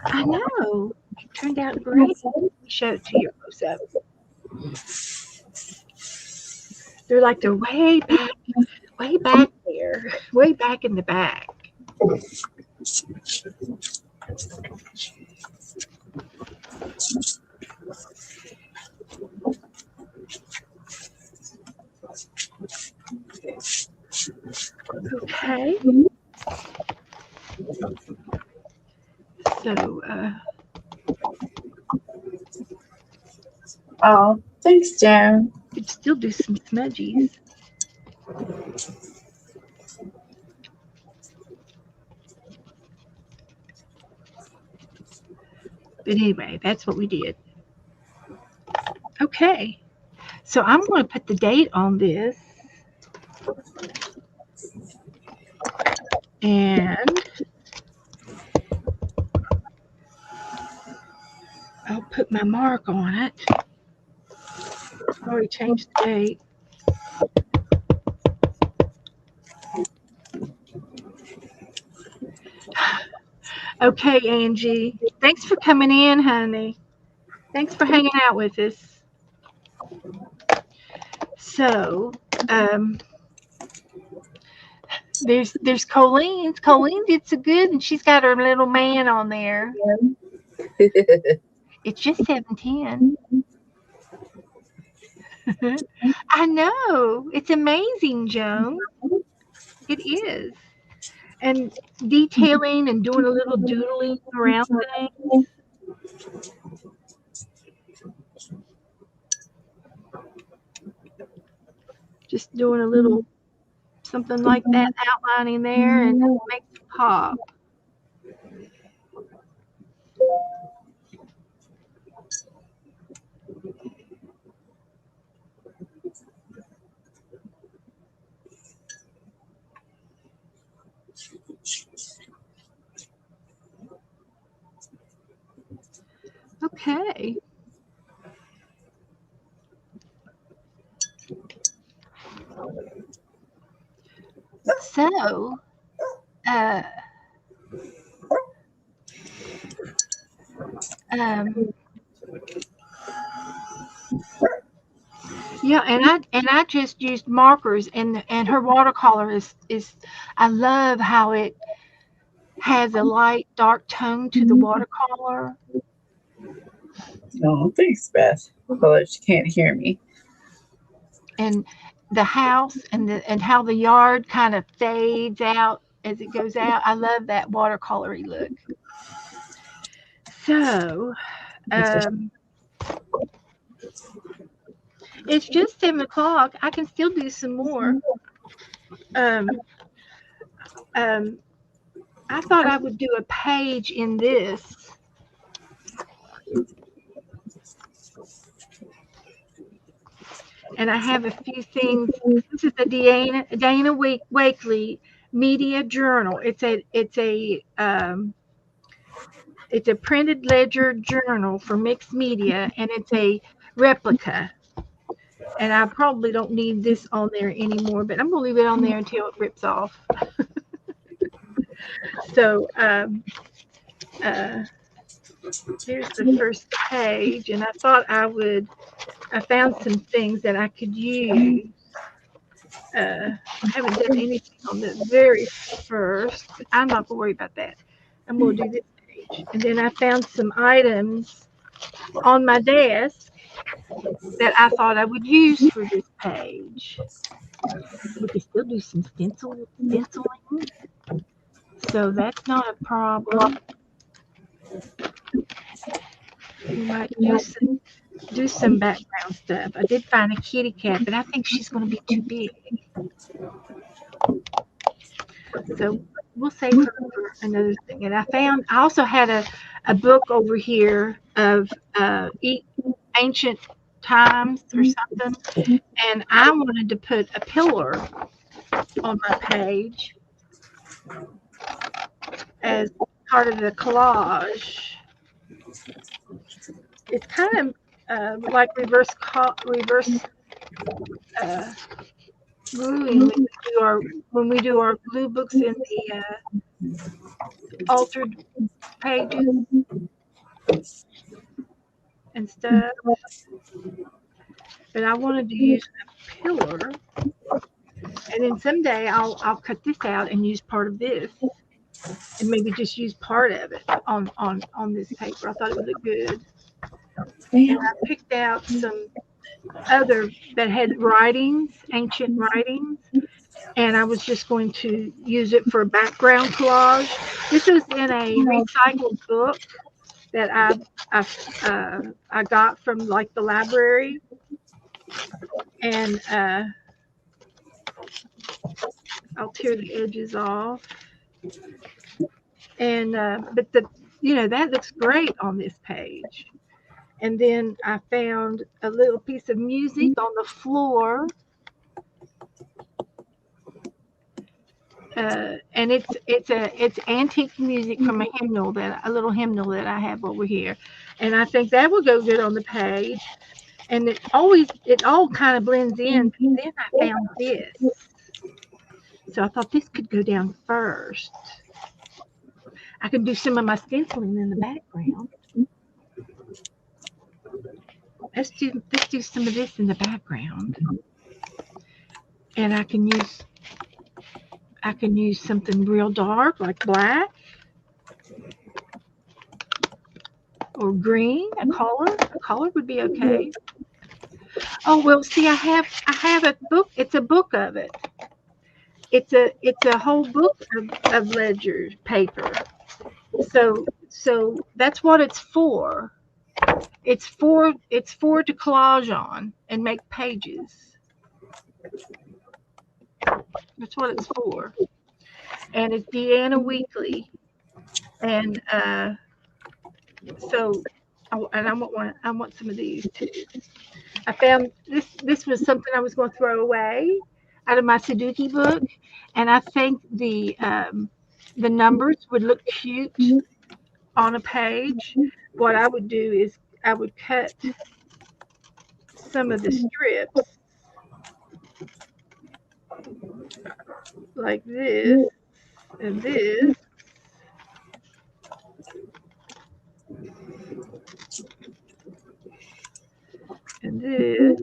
S1: I know. It turned out great. Show it to you close up. They're like they're way back there, way back in the back. Okay. So,
S2: Oh, thanks, Joan.
S1: could still do some smudgies. But anyway, that's what we did. Okay. So I'm going to put the date on this. And I'll put my mark on it. Already changed the date. Okay, Angie. Thanks for coming in, honey. Thanks for hanging out with us. So, there's Colleen. Colleen did so good, and she's got her little man on there. It's just 7:10. I know. It's amazing, Joan. It is. And detailing and doing a little doodling around things. Just doing a little something like that, outlining there, and it makes it pop. Okay. So, yeah, and I just used markers, and her watercolor is I love how it has a light dark tone to the watercolor.
S2: Oh, thanks, Beth. Although she can't hear me.
S1: And the house and how the yard kind of fades out as it goes out. I love that watercolory look. So, it's just 7:00. I can still do some more. I thought I would do a page in this. And I have a few things. This is the Dana Wakley Media Journal. It's a printed ledger journal for mixed media, and it's a replica. And I probably don't need this on there anymore, but I'm going to leave it on there until it rips off. So here's the first page, and I thought I found some things that I could use. I haven't done anything on the very first. I'm not going to worry about that. I'm going to do this page. And then I found some items on my desk that I thought I would use for this page. We could still do some stenciling, so that's not a problem. We might do some background stuff. I did find a kitty cat, but I think she's going to be too big. So we'll save her for another thing. And I also had a book over here of ancient times or something. And I wanted to put a pillar on my page as part of the collage. It's kind of like reverse gluing when we do our glue books in the altered pages and stuff. But I wanted to use a pillar, and then someday I'll cut this out and use part of this, and maybe just use part of it on this paper. I thought it would look good. And I picked out some other that had writings, ancient writings, and I was just going to use it for background collage. This is in a recycled book that I got from like the library, and I'll tear the edges off. And but that looks great on this page. And then I found a little piece of music on the floor. And it's antique music from a little hymnal that I have over here, and I think that will go good on the page. And it all kind of blends in. But then I found this, so I thought this could go down first. I could do some of my stenciling in the background. Let's do some of this in the background, and I can use something real dark like black or green. A color would be okay. Oh well, see, I have a book. It's a book of it. It's a whole book of ledger paper. So that's what it's for. It's for to collage on and make pages. That's what it's for. And it's Deanna Weekly. And so and I want some of these too. I found this was something I was going to throw away out of my Sudoku book, and I think the numbers would look cute on a page. What I would do is I would cut some of the strips like this and this. And this.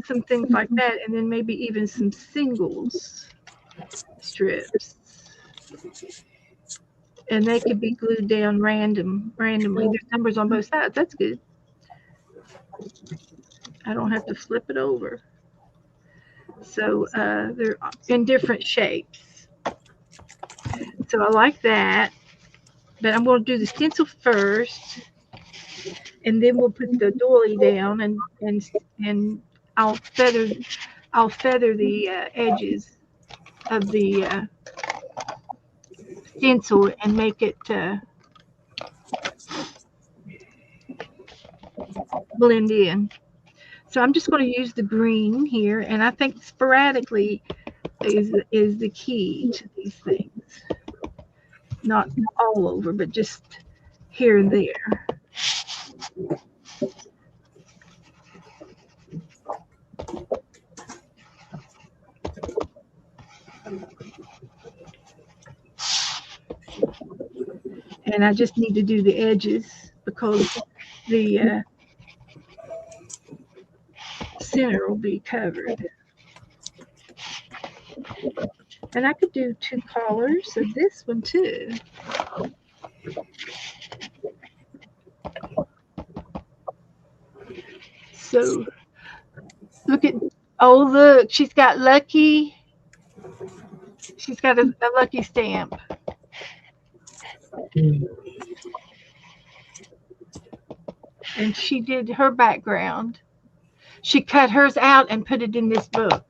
S1: Some things like that, and then maybe even some singles strips, and they could be glued down randomly. There's numbers on both sides. That's good. I don't have to flip it over. So they're in different shapes. So I like that, but I'm going to do the stencil first, and then we'll put the doily down, and I'll feather the edges of the stencil and make it blend in. So I'm just going to use the green here, and I think sporadically is the key to these things. Not all over, but just here and there. And I just need to do the edges because the center will be covered. And I could do 2 colors of this one too. So look at, oh look, she's got lucky. She's got a lucky stamp. And she did her background. She cut hers out and put it in this book.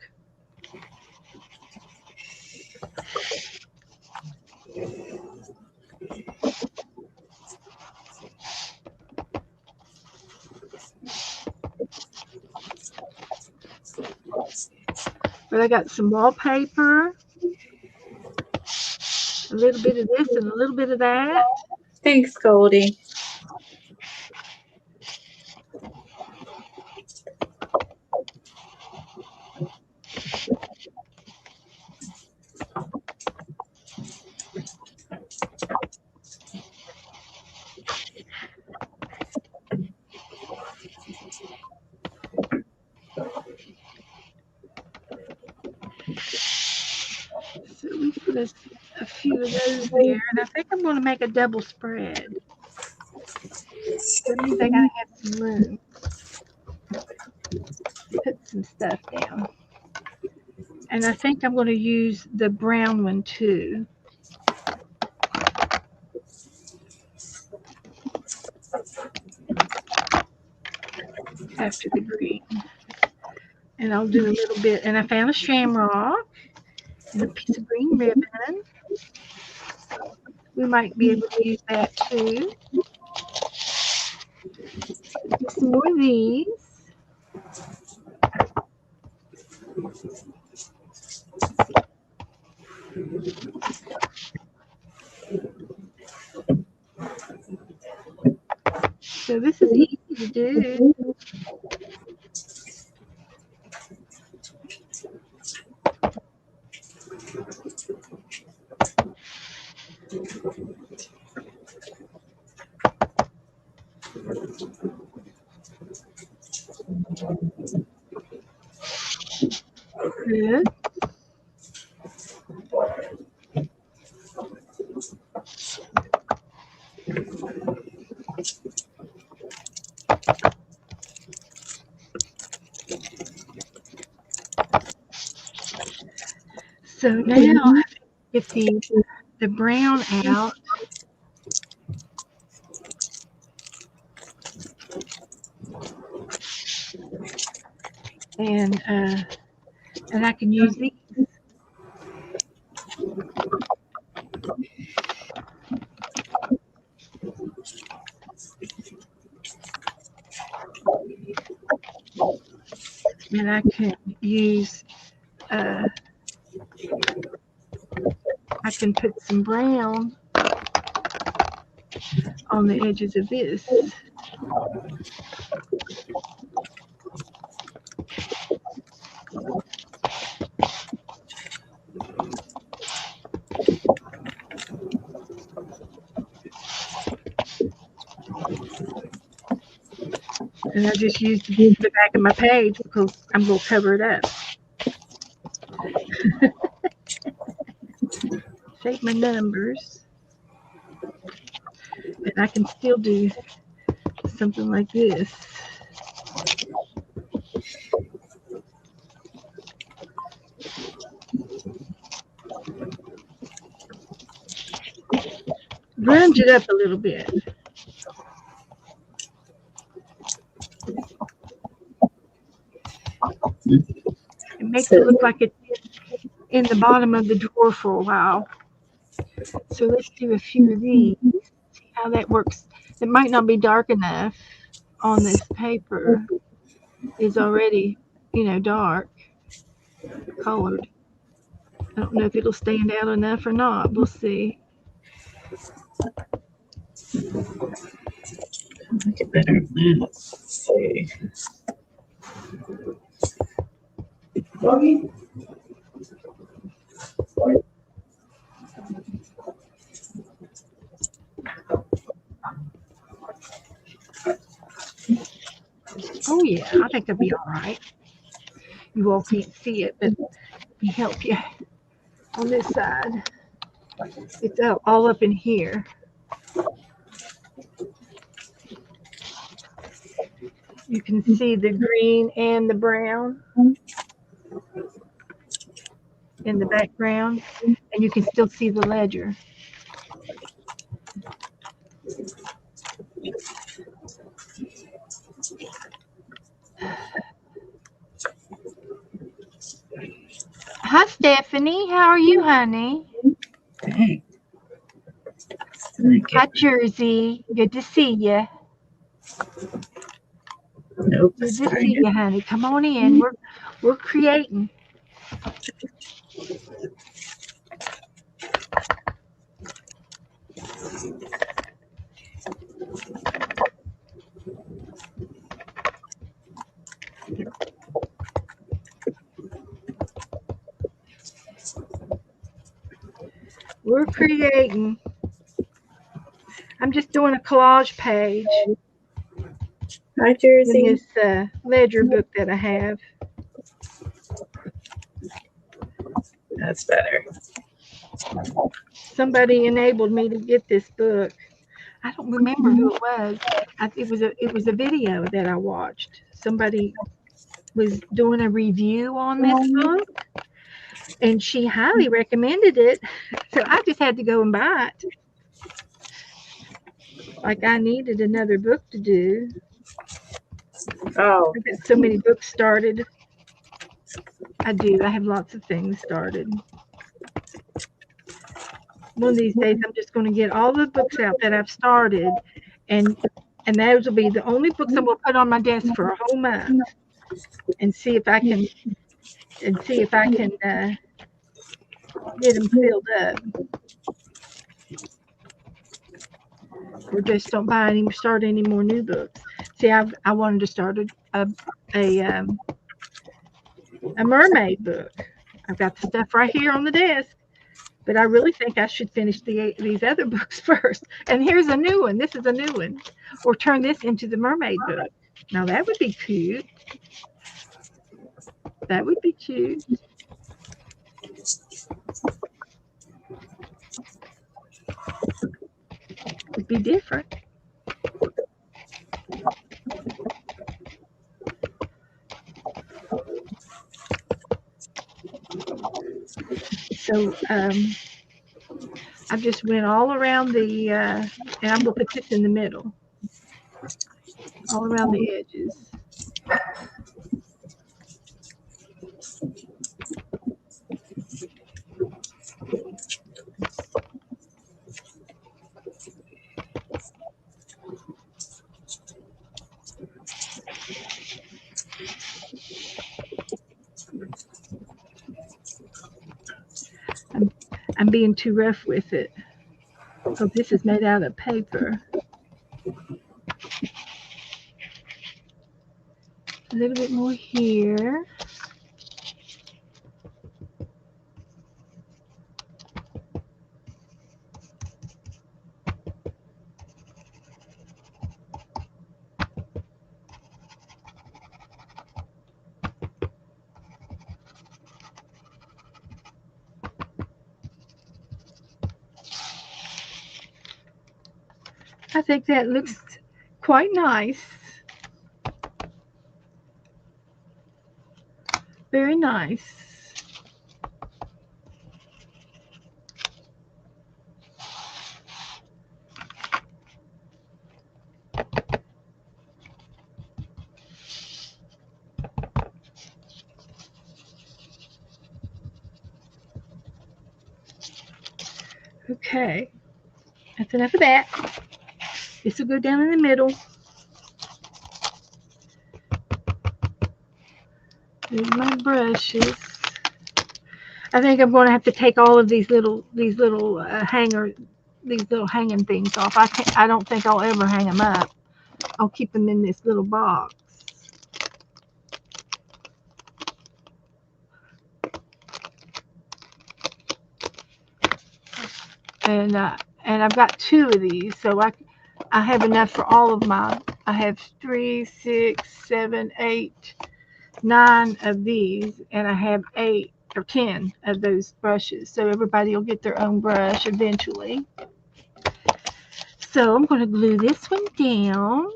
S1: But I got some wallpaper, a little bit of this and a little bit of that.
S2: Thanks, Goldie.
S1: So we put a few of those there, and I think I'm going to make a double spread. That means I gotta have some room. Put some stuff down. And I think I'm going to use the brown one too. After the green. And I'll do a little bit. And I found a shamrock and a piece of green ribbon. We might be able to use that too. Do some more of these. So this is easy to do. Good. So now get the brown out. And I can use these. And I can use I can put some brown on the edges of this. And I just used the back of my page because I'm going to cover it up. Save my numbers. And I can still do something like this. Grunge it up a little bit. It makes it look like it's in the bottom of the drawer for a while. So let's do a few of these. See how that works. It might not be dark enough on this paper. It's already, dark colored. I don't know if it'll stand out enough or not. We'll see.
S2: Make it better than that. Let's see.
S1: Oh yeah, I think it'll be all right. You all can't see it, but let me help you. on this side. It's all up in here. You can see the green and the brown in the background, and you can still see the ledger. Hi, Stephanie. How are you, honey?
S2: Dang.
S1: Hi, Jersey. Good to see you.
S2: Nope.
S1: Good to see you, honey. Come on in. We're creating. We're creating. I'm just doing a collage page
S2: Hi,
S1: in
S2: Jersey.
S1: this ledger book that I have.
S2: That's better.
S1: Somebody enabled me to get this book. I don't remember who it was. It was a video that I watched. Somebody was doing a review on this book, and she highly recommended it. So I just had to go and buy it. Like I needed another book to do.
S2: Oh,
S1: I've got so many books started. I do. I have lots of things started. One of these days, I'm just going to get all the books out that I've started, and those will be the only books I'm going to put on my desk for a whole month, and see if I can get them filled up, or just don't start any more new books. See, I wanted to start a mermaid book. I've got the stuff right here on the desk. But I really think I should finish these other books first. And here's a new one. This is a new one. Or turn this into the mermaid book. Now that would be cute. That would be cute. It'd be different. So I just went all around the, and I'm going to put this in the middle, all around the edges. I'm being too rough with it. Oh, this is made out of paper. A little bit more here. I think that looks quite nice. Very nice. Okay, that's enough of that. This will go down in the middle. There's my brushes. I think I'm going to have to take all of these little hanging things off. I don't think I'll ever hang them up. I'll keep them in this little box. And I've got 2 of these, so I have enough for all of my. I have 3, 6, 7, 8, 9 of these, and I have 8 or 10 of those brushes. So everybody will get their own brush eventually. So I'm going to glue this one down.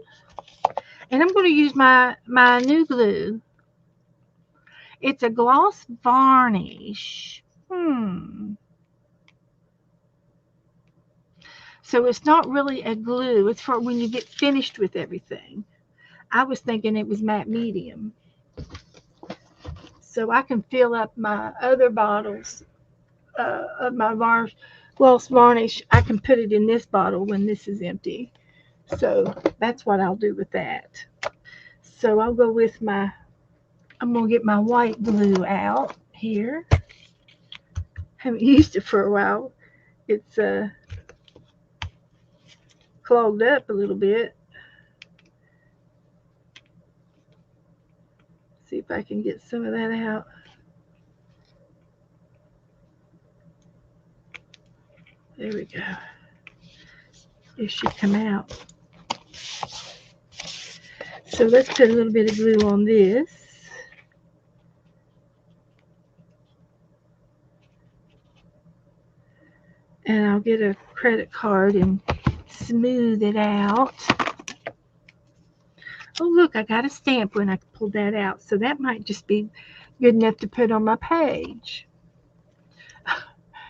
S1: And I'm going to use my new glue. It's a gloss varnish. So it's not really a glue. It's for when you get finished with everything. I was thinking it was matte medium. So I can fill up my other bottles of my gloss varnish. I can put it in this bottle when this is empty. So that's what I'll do with that. So I'll go with I'm going to get my white glue out here. Haven't used it for a while. It's clogged up a little bit. See if I can get some of that out. There we go. It should come out. So let's put a little bit of glue on this. And I'll get a credit card and smooth it out. Oh, look, I got a stamp when I pulled that out. So that might just be good enough to put on my page.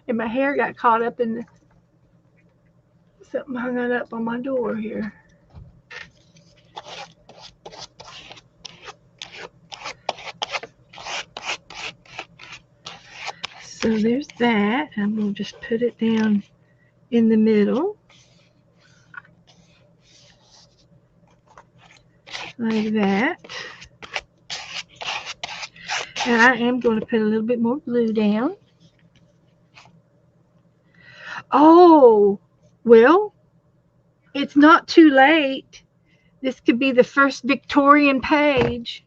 S1: And my hair got caught up in something hung it up on my door here. So there's that. I'm going to just put it down in the middle. Like that. And I am going to put a little bit more glue down. Oh, well, it's not too late. This could be the first Victorian page.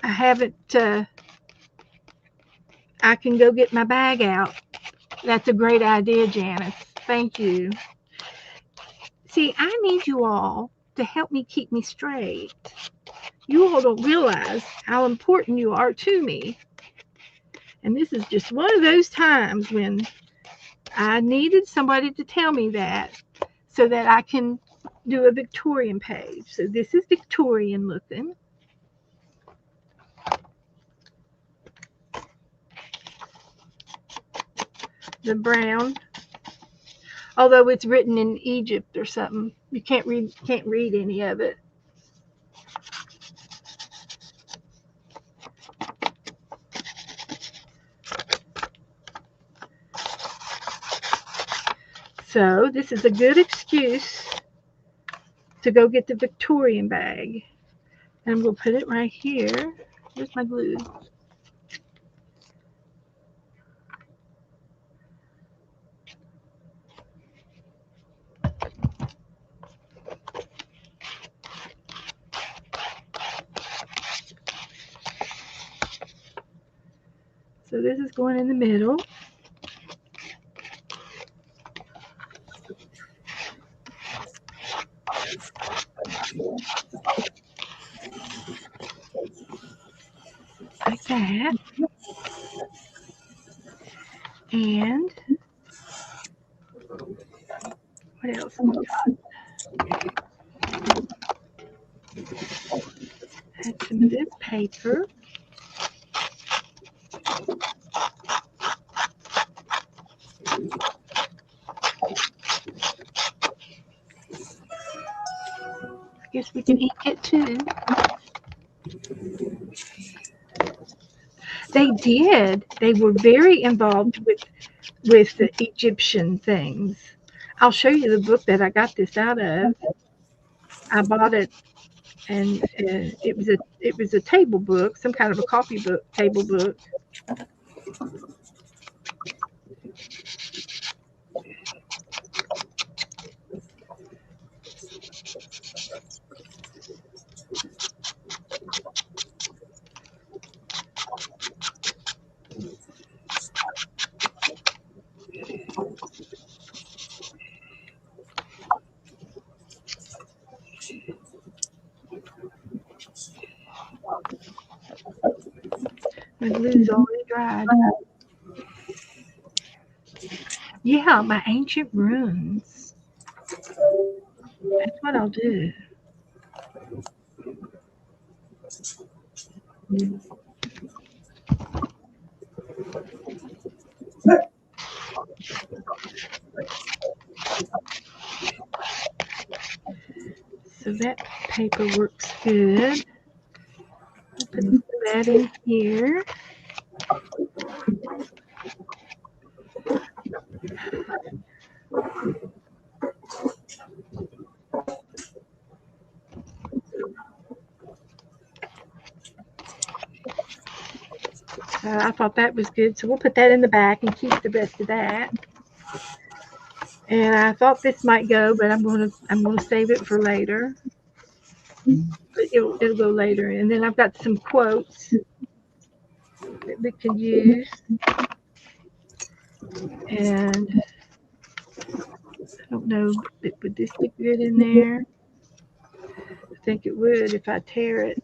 S1: I haven't, I can go get my bag out. That's a great idea, Janice. Thank you. See, I need you all to help me keep me straight. You all don't realize how important you are to me. And this is just one of those times when I needed somebody to tell me that so that I can do a Victorian page. So this is Victorian looking. The brown. Although it's written in Egypt or something. You can't read any of it. So this is a good excuse to go get the Victorian bag. And I'm going to put it right here. Where's my glue? So this is going in the middle. Like that. And what else? Add some of this paper. I guess we can ink it too. They did. They were very involved with the Egyptian things. I'll show you the book that I got this out of. I bought it, and it was a table book, some kind of a coffee book, table book. My glue's already dried. Yeah, my ancient runes. That's what I'll do. So that paper works good. I'll put that in here. I thought that was good, so we'll put that in the back and keep the rest of that. And I thought this might go, but I'm gonna save it for later. But it'll go later. And then I've got some quotes that we can use. And I don't know, would this be good in there? I think it would if I tear it.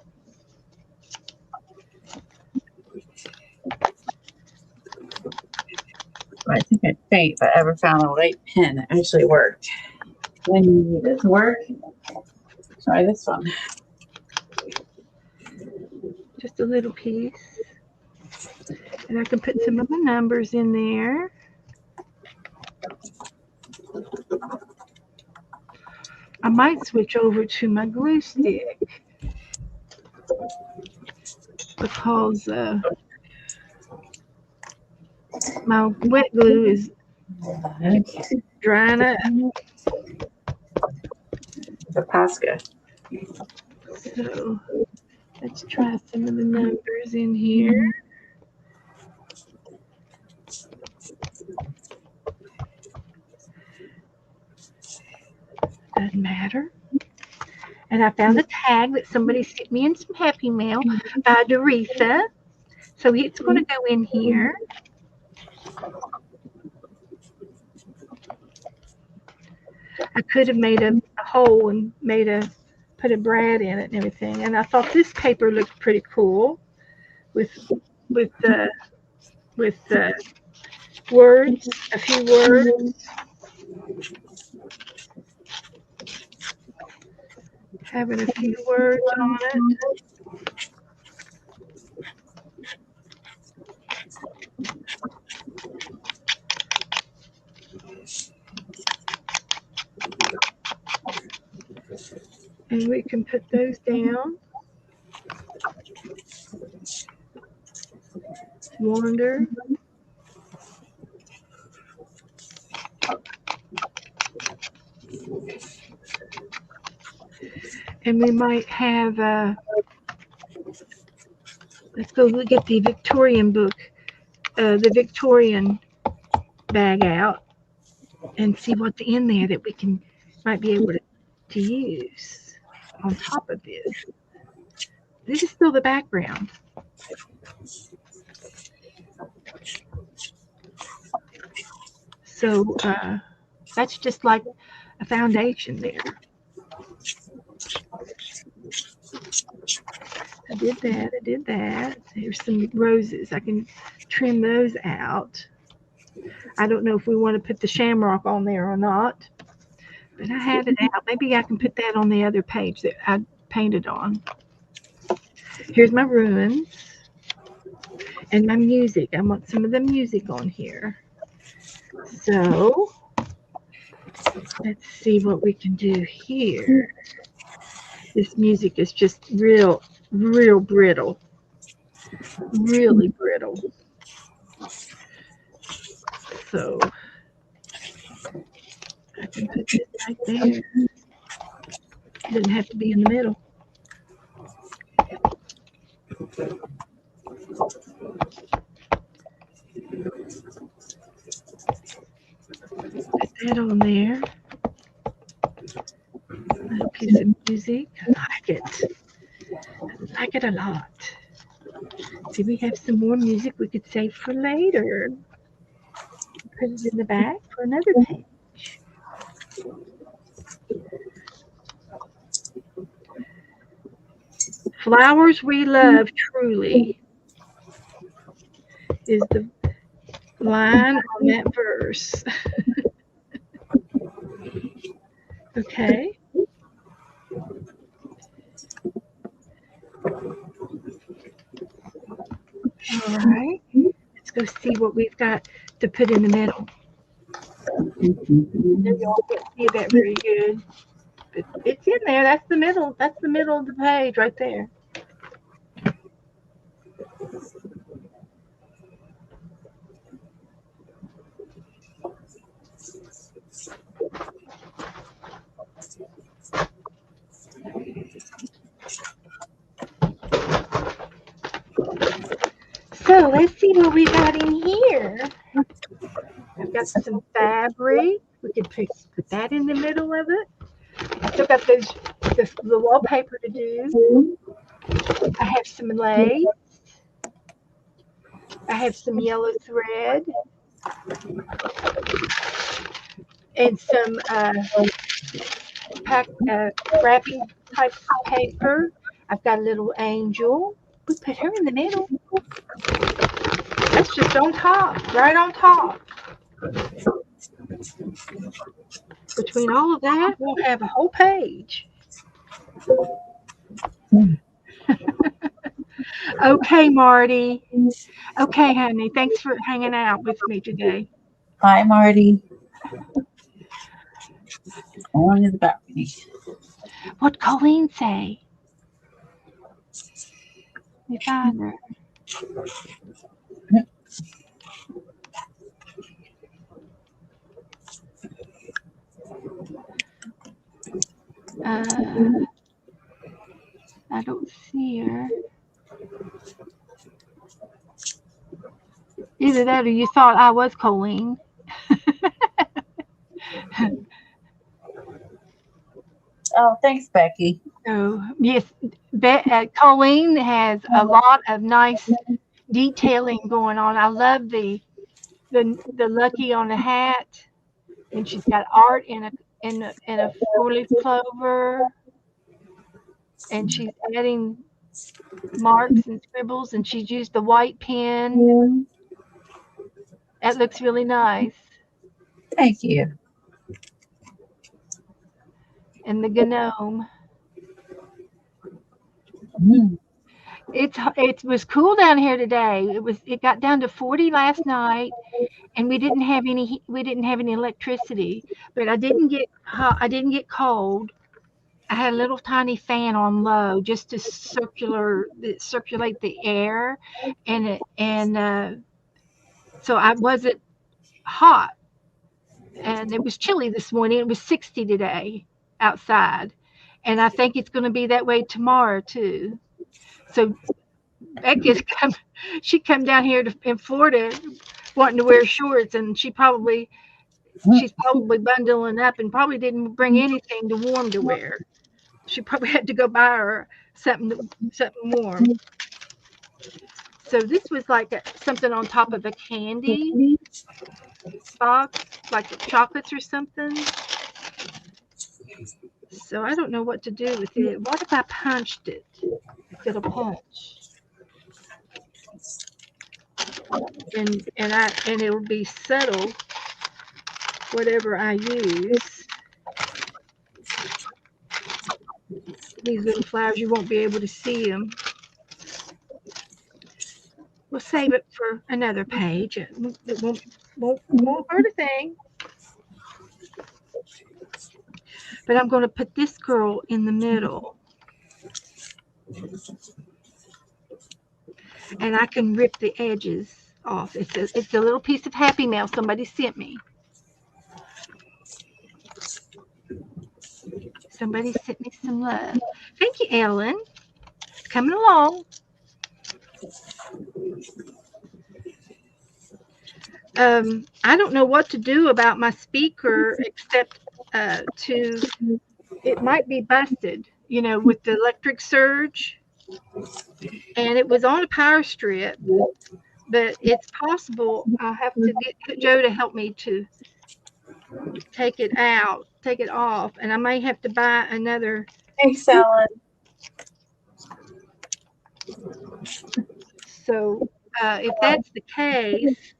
S2: I think I'd faint if I ever found a light pen that actually worked. When you need it to work, try this one.
S1: Just a little piece. And I can put some of the numbers in there. I might switch over to my glue stick because my wet glue is drying up.
S2: The Posca.
S1: So let's try some of the numbers in here. Doesn't matter. And I found a tag that somebody sent me in some Happy Mail by Doretha. So it's going to go in here. I could have made a hole and put a brad in it and everything. And I thought this paper looked pretty cool with words, a few words. Having a few words on it. And we can put those down. Wander. And we might have, let's go look at the Victorian book, the Victorian bag out and see what's in there that we might be able to use on top of this. This is still the background. So that's just like a foundation there. I did that. Here's some roses. I can trim those out. I don't know if we want to put the shamrock on there or not, but I have it out. Maybe I can put that on the other page that I painted on. Here's my ruins and my music. I want some of the music on here. So let's see what we can do here. This music is just real brittle. Really brittle. So I can put this right there. It doesn't have to be in the middle. Put that on there. A piece of music. I like it. I like it a lot. See, we have some more music we could save for later. Put it in the back for another page. Flowers we love truly. is the line on that verse. Okay. All right. Let's go see what we've got to put in the middle. Y'all can't see that very good. But it's in there. That's the middle. That's the middle of the page right there. So let's see what we got in here. I've got some fabric. We could put that in the middle of it. I still got the wallpaper to do. I have some lace. I have some yellow thread. And some wrapping type paper. I've got a little angel. We put her in the middle. That's just on top, right on top. Between all of that, we'll have a whole page. Okay, Marty. Okay, honey. Thanks for hanging out with me today.
S2: Hi, Marty. On in the balcony.
S1: What'd Colleen say? We find her. I don't see her. Either that or you thought I was Colleen.
S2: Oh, thanks, Becky.
S1: So, yes, Colleen has a lot of nice detailing going on. I love the lucky on the hat, and she's got art in a four-leaf clover, and she's adding marks and scribbles, and she's used the white pen. That looks really nice.
S2: Thank you.
S1: And the gnome. It was cool down here today. It got down to 40 last night, and we didn't have any electricity. But I didn't get hot. I didn't get cold. I had a little tiny fan on low just to circulate the air, so I wasn't hot. And it was chilly this morning. It was 60 today outside, and I think it's going to be that way tomorrow too. So Becky's come down here in Florida wanting to wear shorts, and she's probably bundling up and probably didn't bring anything to warm to wear. She probably had to go buy her something warm. So this was like something on top of a candy box, like chocolates or something. So I don't know what to do with it. What if I punched it? Instead of punch. And it'll be subtle, whatever I use. These little flowers, you won't be able to see them. We'll save it for another page. It won't hurt a thing. But I'm going to put this girl in the middle. And I can rip the edges off. It's a little piece of Happy Mail somebody sent me. Somebody sent me some love. Thank you, Ellen. It's coming along. I don't know what to do about my speaker except it might be busted, with the electric surge. And it was on a power strip, but it's possible I'll have to get Joe to help me to take it off, and I may have to buy another.
S2: Thanks, Ellen.
S1: So if that's the case,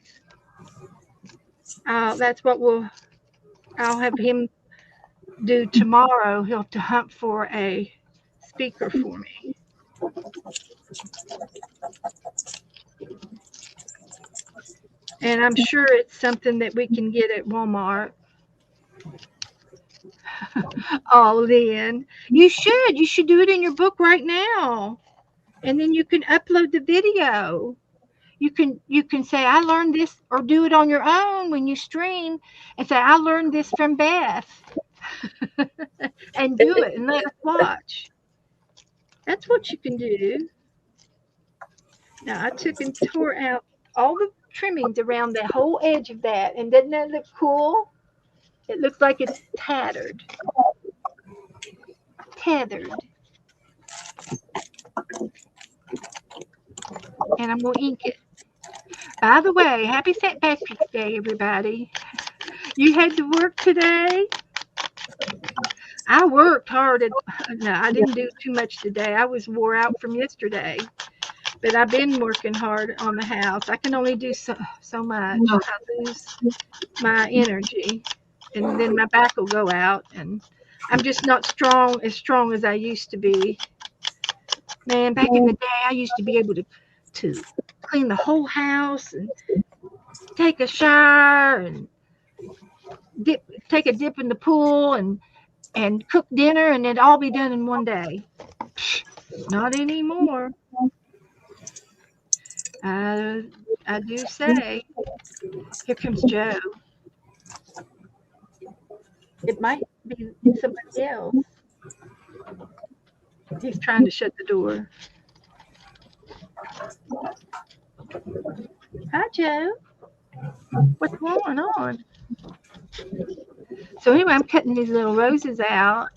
S1: that's what I'll have him do tomorrow. He'll have to hunt for a speaker for me. And I'm sure it's something that we can get at Walmart. All in. You should do it in your book right now. And then you can upload the video. You can say I learned this, or do it on your own when you stream and say I learned this from Beth. And do it and let us watch. That's what you can do. Now I took and tore out all the trimmings around the whole edge of that, and doesn't that look cool? It looks like it's tethered. And I'm going to ink it. By the way, happy St. Patrick's Day, everybody. You had to work today? I worked hard. No, I didn't do too much today. I was wore out from yesterday. But I've been working hard on the house. I can only do so much. I lose my energy. And then my back will go out. And I'm just not as strong as I used to be. Man, back in the day, I used to be able to clean the whole house and take a shower and take a dip in the pool and cook dinner, and it'd all be done in one day. Not anymore. I do say. Here comes Joe. It might be somebody else. He's trying to shut the door. Hi, Joe. What's going on? So anyway, I'm cutting these little roses out.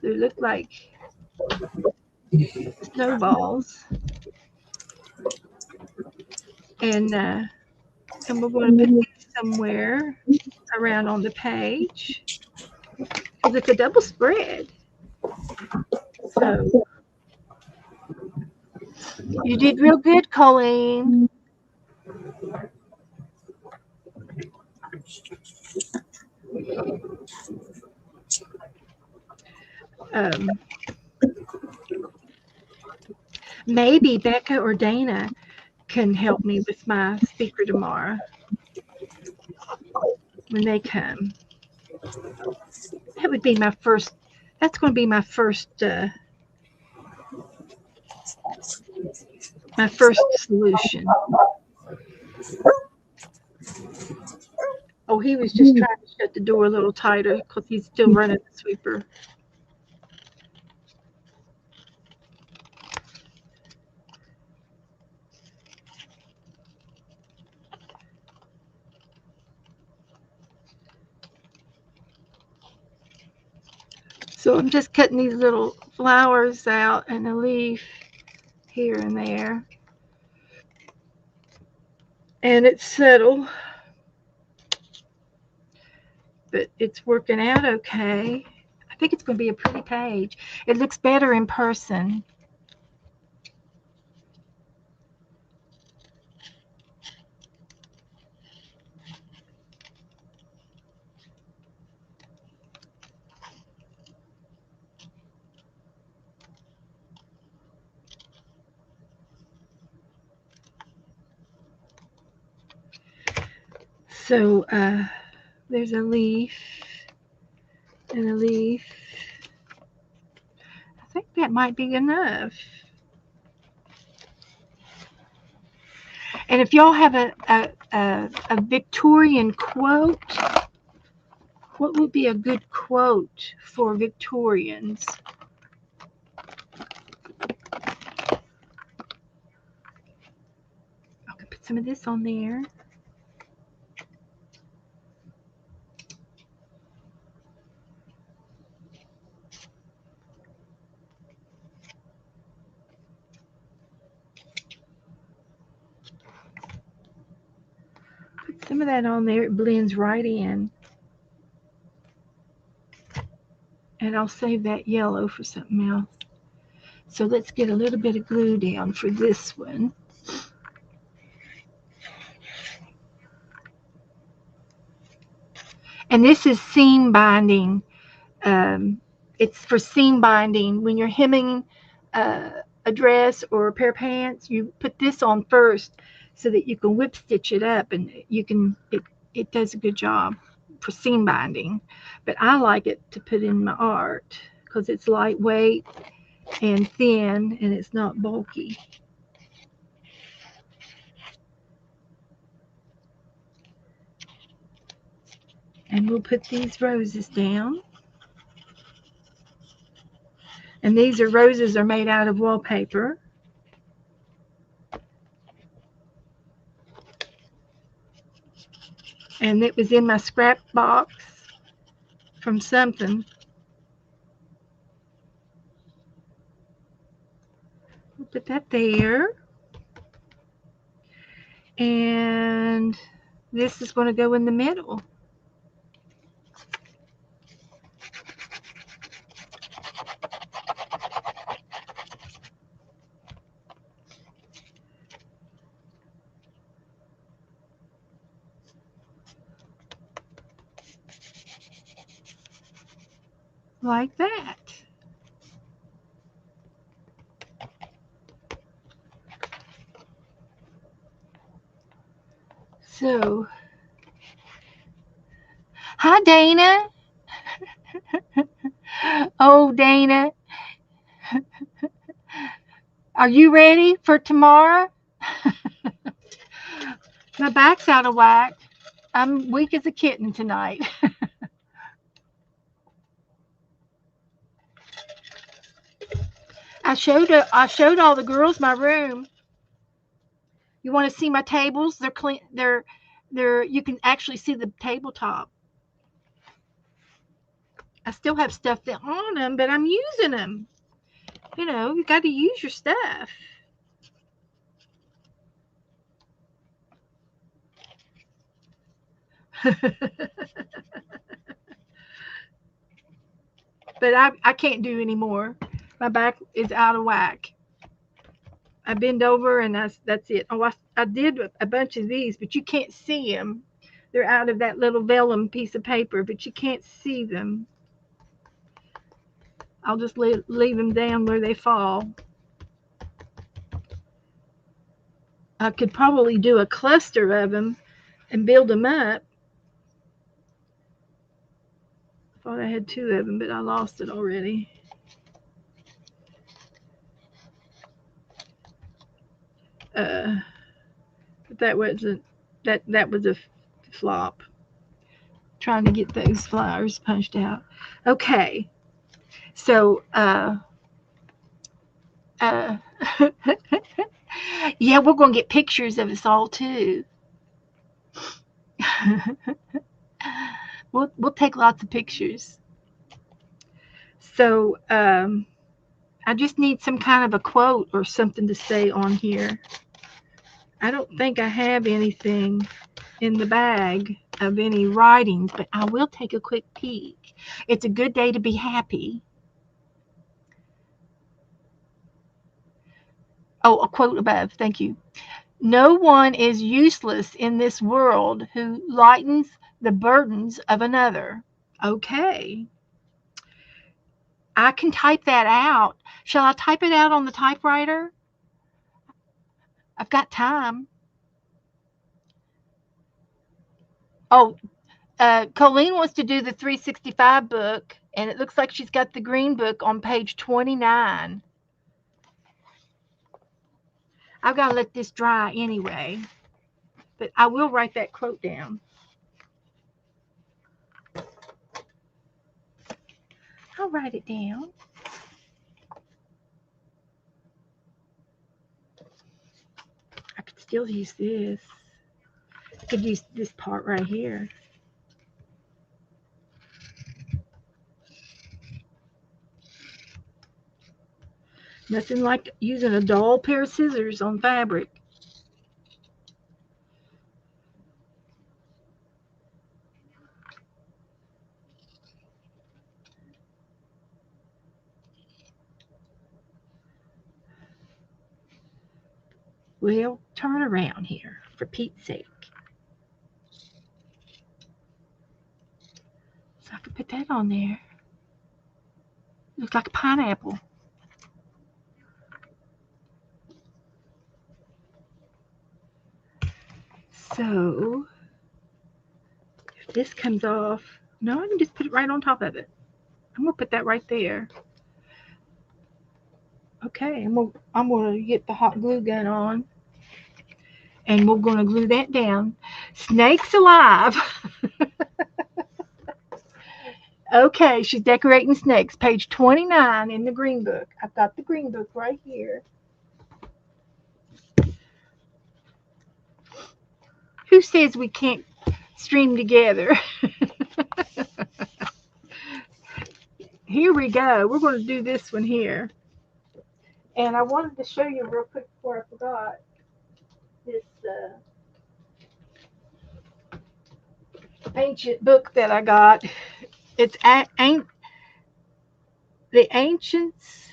S1: They look like snowballs. And we're going to put these somewhere around on the page. Because it's a double spread. So you did real good, Colleen. Maybe Becca or Dana can help me with my speaker tomorrow when they come. That would be my first. That's going to be my first solution. Oh, he was just trying to shut the door a little tighter because he's still running the sweeper. So I'm just cutting these little flowers out and a leaf here and there. And it's subtle, but it's working out okay. I think it's going to be a pretty page. It looks better in person. So there's a leaf and a leaf. I think that might be enough. And if y'all have a Victorian quote, what would be a good quote for Victorians? I can put some of this on there. Put some of that on there. It blends right in. And I'll save that yellow for something else. So let's get a little bit of glue down for this one. And this is seam binding. It's for seam binding. When you're hemming a dress or a pair of pants, you put this on first so that you can whip stitch it up, and it does a good job for seam binding. But I like it to put in my art because it's lightweight and thin and it's not bulky. And we'll put these roses down. And these roses are made out of wallpaper. And it was in my scrap box from something. We'll put that there. And this is going to go in the middle. Like that. So, hi Dana. Oh, Dana. Are you ready for tomorrow? My back's out of whack. I'm weak as a kitten tonight. I showed all the girls my room. You want to see my tables? They're clean. They're you can actually see the tabletop. I still have stuff on them, but I'm using them. You know, you got to use your stuff. But I can't do anymore. My back is out of whack. I bend over and that's it. Oh, I did a bunch of these, but you can't see them. They're out of that little vellum piece of paper, but you can't see them. I'll just leave them down where they fall. I could probably do a cluster of them and build them up. I thought I had 2 of them, but I lost it already. But that wasn't that was a flop. Trying to get those flowers punched out. Okay, so yeah, we're gonna get pictures of us all too. We'll take lots of pictures. So I just need some kind of a quote or something to say on here. I don't think I have anything in the bag of any writings, but I will take a quick peek. It's a good day to be happy. Oh, a quote above. Thank you. No one is useless in this world who lightens the burdens of another. Okay. I can type that out. Shall I type it out on the typewriter? I've got time. Oh, Colleen wants to do the 365 book, and it looks like she's got the green book on page 29. I've got to let this dry anyway, but I will write that quote down. I'll write it down. I could still use this. I could use this part right here. Nothing like using a dull pair of scissors on fabric. Well, turn around here, for Pete's sake. I could put that on there. Looks like a pineapple. So if this comes off, no, I can just put it right on top of it. I'm gonna put that right there. Okay, I'm gonna get the hot glue gun on, and we're gonna glue that down. Snakes alive. Okay, she's decorating snakes. Page 29 in the green book. I've got the green book right here. Who says we can't stream together? Here we go. We're going to do this one here. And I wanted to show you real quick before I forgot this ancient book that I got. It's The Ancients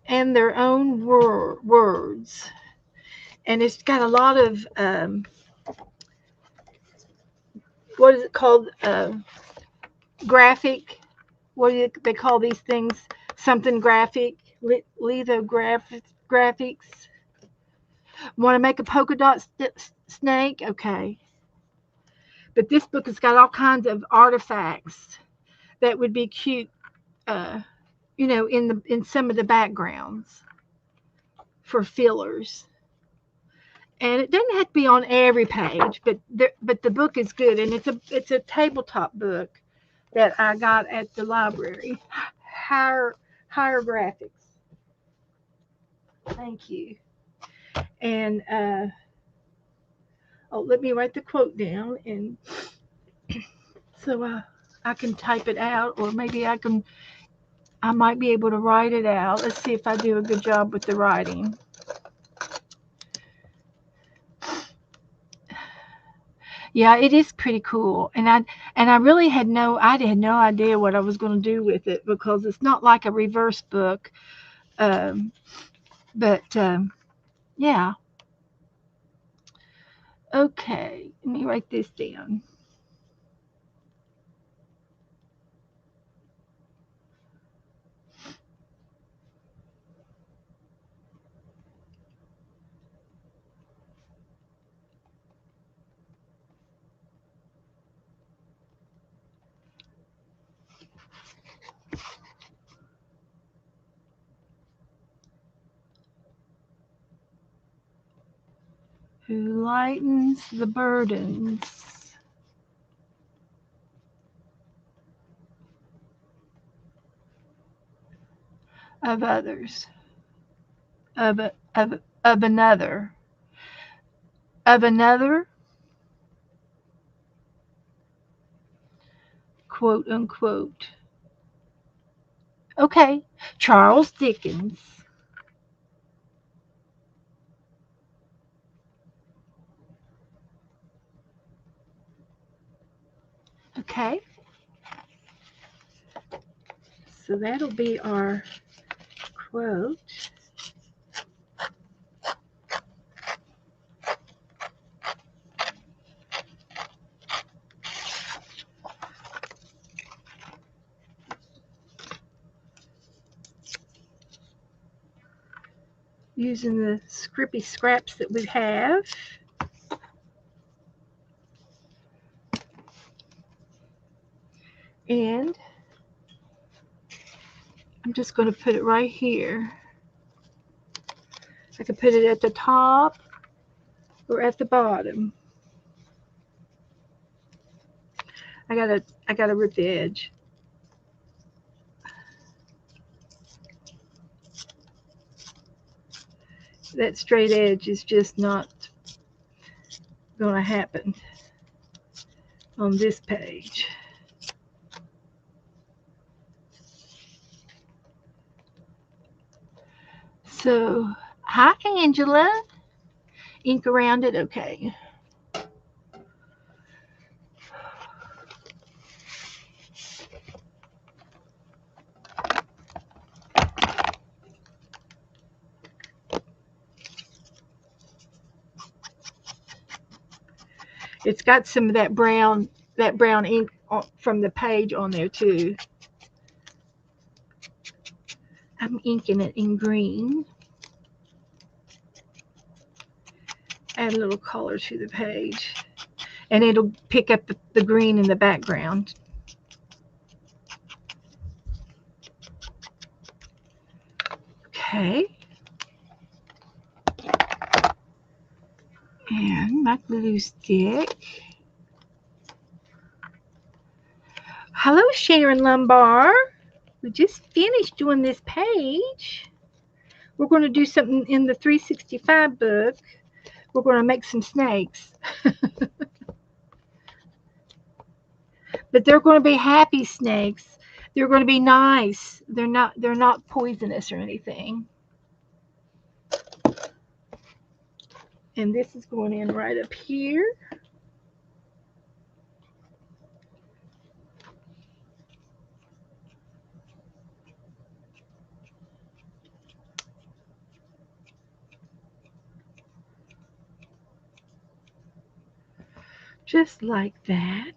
S1: and Their Own Words. And it's got a lot of, what is it called? Graphic. What do they call these things? Something graphic. Lithographics. Want to make a polka dot snake? Okay. But this book has got all kinds of artifacts that would be cute, in some of the backgrounds for fillers. And it doesn't have to be on every page, but the book is good, and it's a tabletop book that I got at the library. Higher Graphics. Thank you. And let me write the quote down, and so I can type it out, or maybe I might be able to write it out. Let's see if I do a good job with the writing. Yeah, it is pretty cool, and I really had no idea what I was going to do with it, because it's not like a reverse book, but yeah. Okay, let me write this down. Who lightens the burdens of others, of another, quote unquote. Okay, Charles Dickens. Okay, so that'll be our quote. Using the scrippy scraps that we have. And I'm just going to put it right here. I could put it at the top or at the bottom. I gotta rip the edge. That straight edge is just not going to happen on this page. So, hi Angela. Ink around it, okay. It's got some of that brown ink from the page on there too. I'm inking it in green. Add a little color to the page. And it'll pick up the green in the background. Okay. And my glue stick. Hello, Sharon Lumbar. We just finished doing this page. We're going to do something in the 365 book. We're going to make some snakes. But they're going to be happy snakes. They're going to be nice. They're not poisonous or anything. And this is going in right up here. Just like that.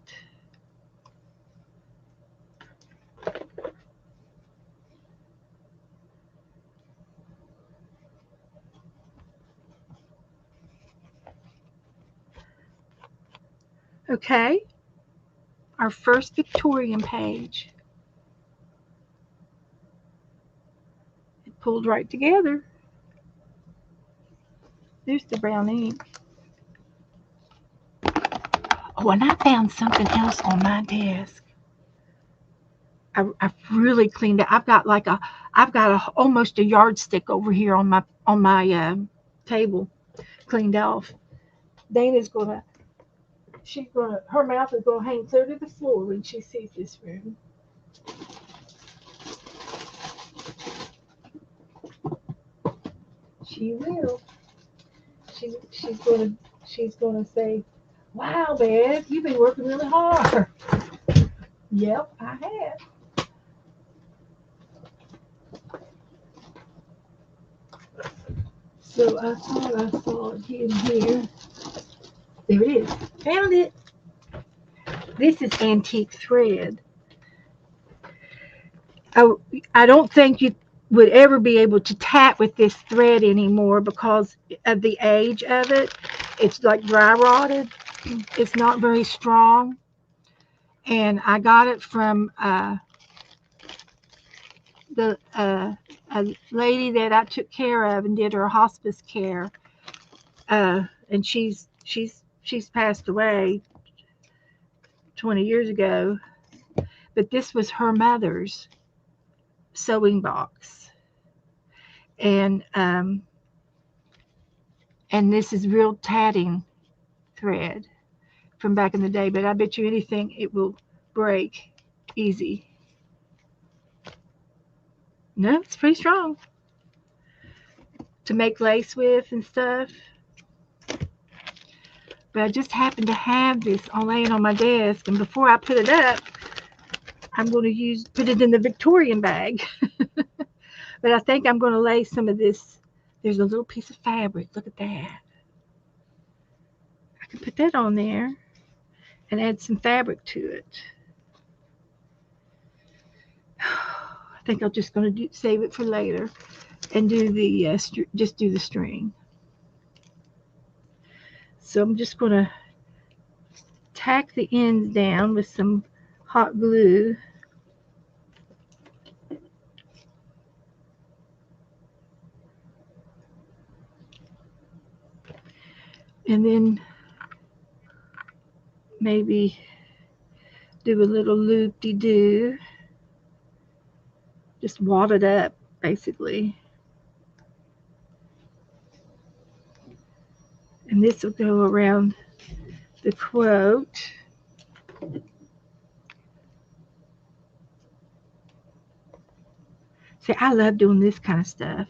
S1: Okay, our first Victorian page. It pulled right together. There's the brown ink. Oh, and I found something else on my desk. I've really cleaned it. I've got almost a yardstick over here on my table, cleaned off. Dana's her mouth is gonna hang clear to the floor when she sees this room. She will. She's gonna say, "Wow, Bev, you've been working really hard." Yep, I have. So I thought I saw it in here. There it is. Found it. This is antique thread. I don't think you would ever be able to tap with this thread anymore because of the age of it. It's like dry rotted. It's not very strong. And I got it from a lady that I took care of and did her hospice care. And she's passed away 20 years ago. But this was her mother's sewing box. And this is real tatting thread from back in the day, but I bet you anything it will break easy. No, it's pretty strong to make lace with and stuff. But I just happened to have this laying on my desk, and before I put it up, I'm going to put it in the Victorian bag. But I think I'm going to lay some of this. There's a little piece of fabric. Look at that. I can put that on there and add some fabric to it. I think I'm just going to save it for later and do the just do the string. So I'm just going to tack the ends down with some hot glue. And then maybe do a little loop-de-doo. Just wad it up, basically. And this will go around the quote. See, I love doing this kind of stuff.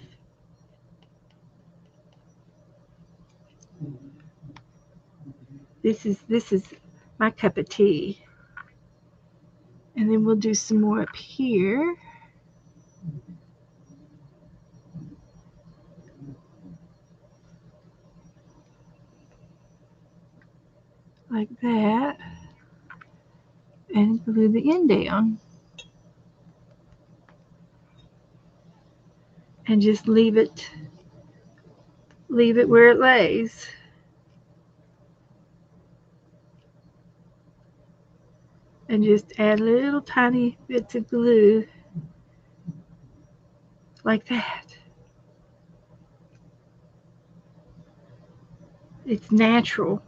S1: This is my cup of tea. And then we'll do some more up here. Like that. and glue the end down. And just leave it where it lays. And just add little tiny bits of glue like that. It's natural.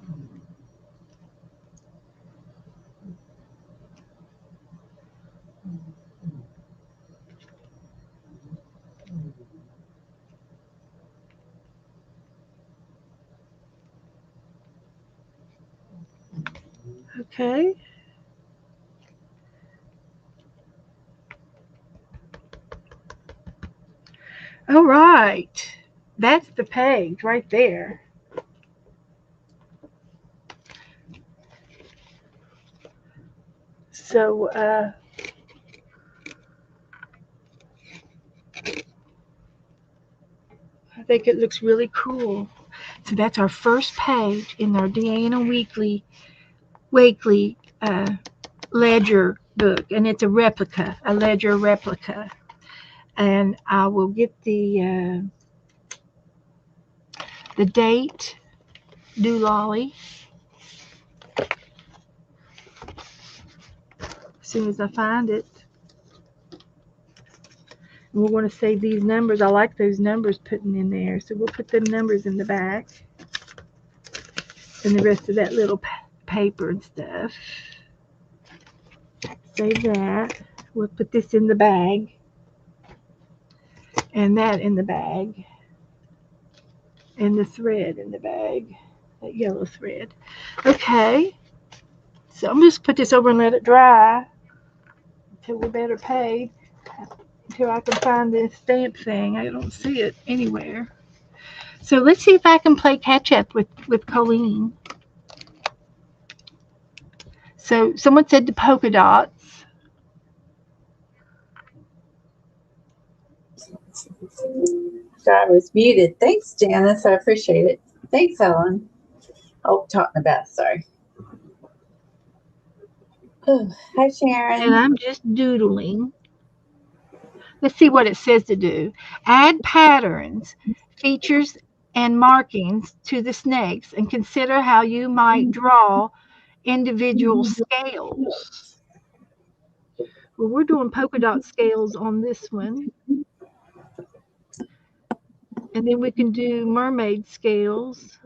S1: Okay. All right. That's the page right there. So, I think it looks really cool. So that's our first page in our Deanna Wakely ledger book, and it's a ledger replica. And I will get the date doolally as soon as I find it. And we're going to save these numbers. I like those numbers putting in there, so we'll put them numbers in the back and the rest of that little paper and stuff. Save that. We'll put this in the bag and that in the bag and the thread in the bag, that yellow thread. Okay, so I'm just put this over and let it dry until we're better paid, until I can find this stamp thing. I don't see it anywhere. So let's see if I can play catch up with Colleen. So someone said the polka dots.
S2: I was muted. Thanks, Janice. I appreciate it. Thanks, Ellen. Oh, talking about, sorry. Oh, hi, Sharon.
S1: And I'm just doodling. Let's see what it says to do. Add patterns, features, and markings to the snakes and consider how you might draw individual scales. Well, we're doing polka dot scales on this one. And then we can do mermaid scales.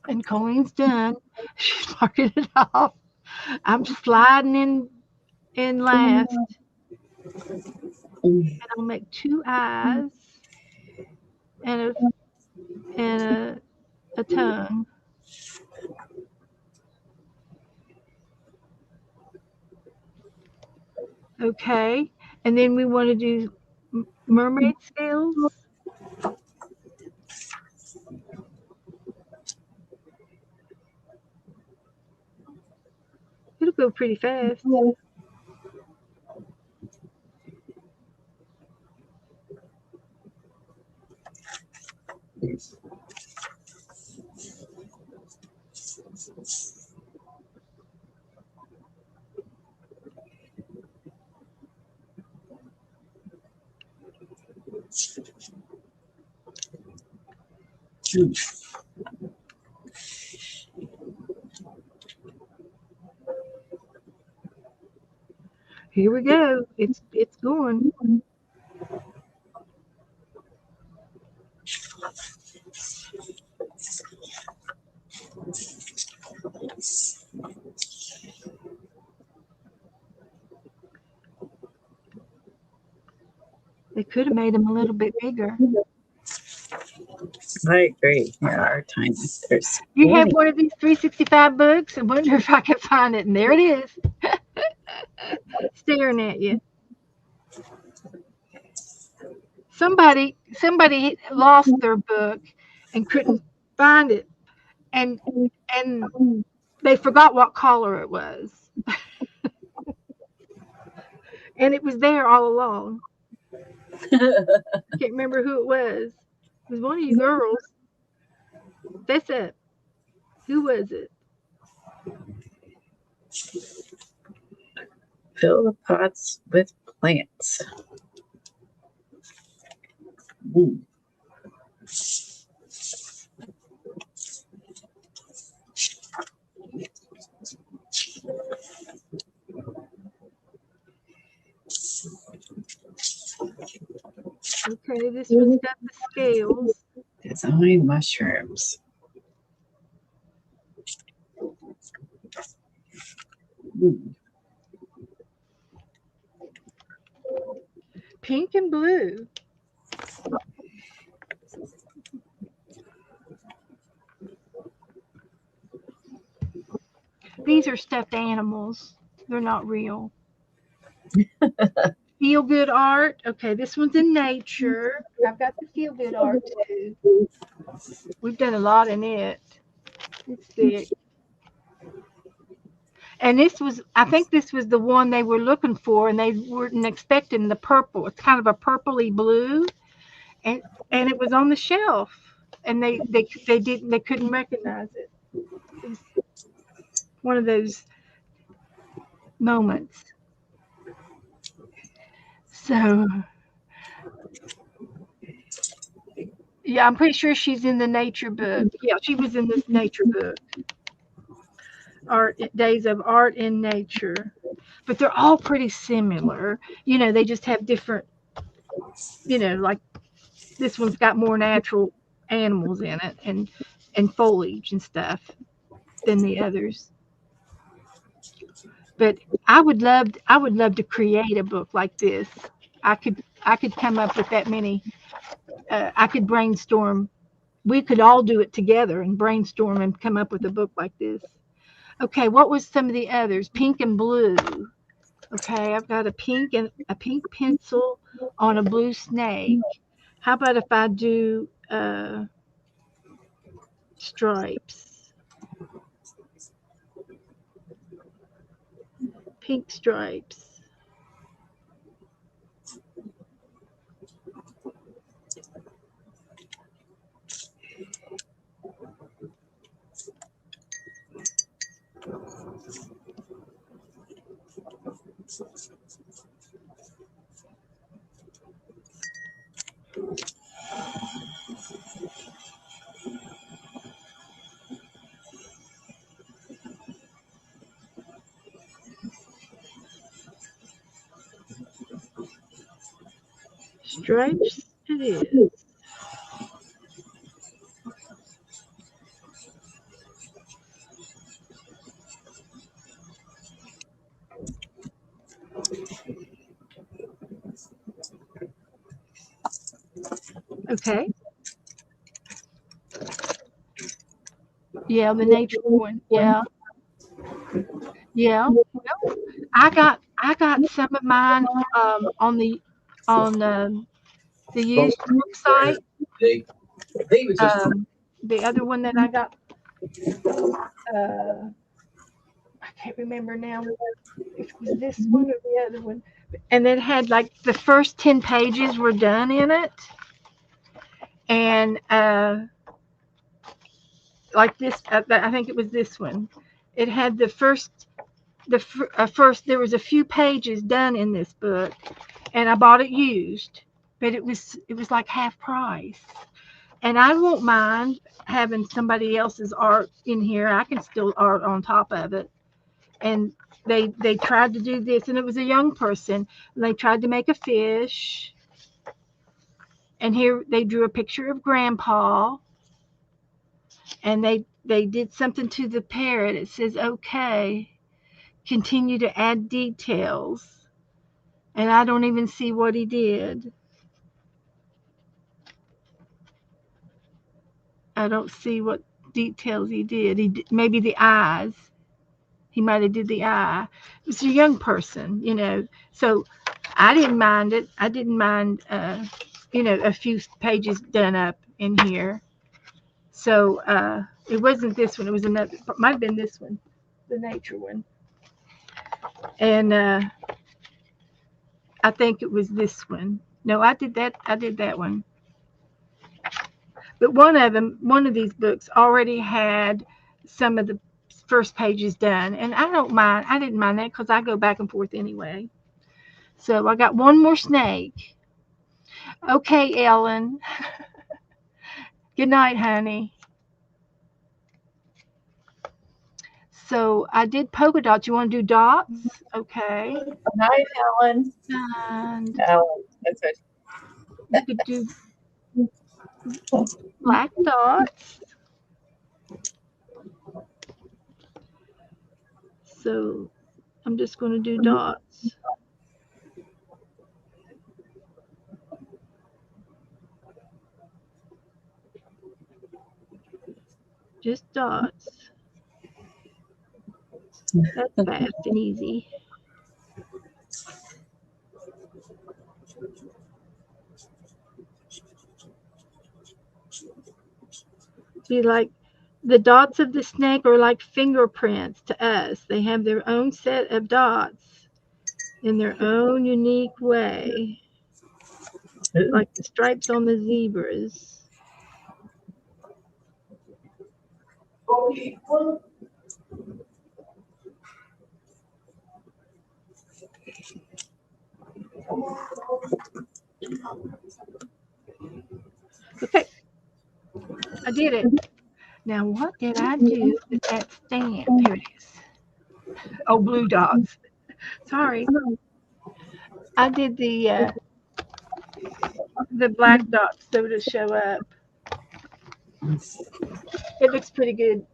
S1: And Colleen's done. She's marking it off. I'm sliding in last. And I'll make 2 eyes and a tongue. Okay. And then we want to do mermaid scales. It'll go pretty fast. Here we go. It's going. They could have made them a little bit bigger.
S2: I agree. They are tiny.
S1: You have one of these 365 books? I wonder if I could find it. And there it is. Staring at you. Somebody lost their book and couldn't find it. and they forgot what color it was, and it was there all along. I can't remember who it was. It was one of you girls. That's it. Who was it?
S2: Fill the pots with plants. Ooh.
S1: Okay, this one's got the scales.
S2: Design mushrooms. Ooh.
S1: Pink and blue. These are stuffed animals. They're not real. Feel good art. Okay, this one's in nature. I've got the feel good art too. We've done a lot in it. It's thick. And I think this was the one they were looking for, and they weren't expecting the purple. It's kind of a purpley blue, and it was on the shelf, and they couldn't recognize it. It was one of those moments. So, yeah, I'm pretty sure she's in the nature book. Yeah, she was in this nature book. Days of Art in Nature. But they're all pretty similar. They just have different, like this one's got more natural animals in it and foliage and stuff than the others. But I would love to create a book like this. I could come up with that many. I could brainstorm. We could all do it together and brainstorm and come up with a book like this. Okay, what was some of the others? Pink and blue. Okay, I've got a pink pencil on a blue snake. How about if I do stripes? Pink stripes. Stripes it is. Okay. Yeah, the nature one. Yeah. Yeah. Well, I got some of mine on the used book site. The other one that I got, I can't remember now if it was this one or the other one. And it had like the first 10 pages were done in it. And like this, I think it was this one. It had the first, there was a few pages done in this book, and I bought it used, but it was like half price. And I won't mind having somebody else's art in here. I can still art on top of it. And they tried to do this, and it was a young person. And they tried to make a fish, and here they drew a picture of Grandpa, and they did something to the parrot. It says, "Okay, continue to add details," and I don't even see what he did. I don't see what details he did. Maybe the eyes. He might have did the eye. It was a young person, So I didn't mind it. I didn't mind, a few pages done up in here. So It wasn't this one. It was another. It might have been this one, the nature one. And I think it was this one. No, I did that. I did that one. But one of these books already had some of the first pages done, and I don't mind. I didn't mind that because I go back and forth anyway. So I got one more snake. Okay, Ellen. Good night, honey. So I did polka dots. You want to do dots? Okay.
S2: Hi, Helen.
S1: And
S2: Helen, that's what.
S1: you could do black dots. So I'm just going to do dots. Just dots. That's fast and easy. See, like the dots of the snake are like fingerprints to us. They have their own set of dots in their own unique way, like the stripes on the zebras. Okay, I did it. Now, what did I do with that stamp? Here it is. Oh, blue dots. Sorry. I did the black dots so to show up. It looks pretty good.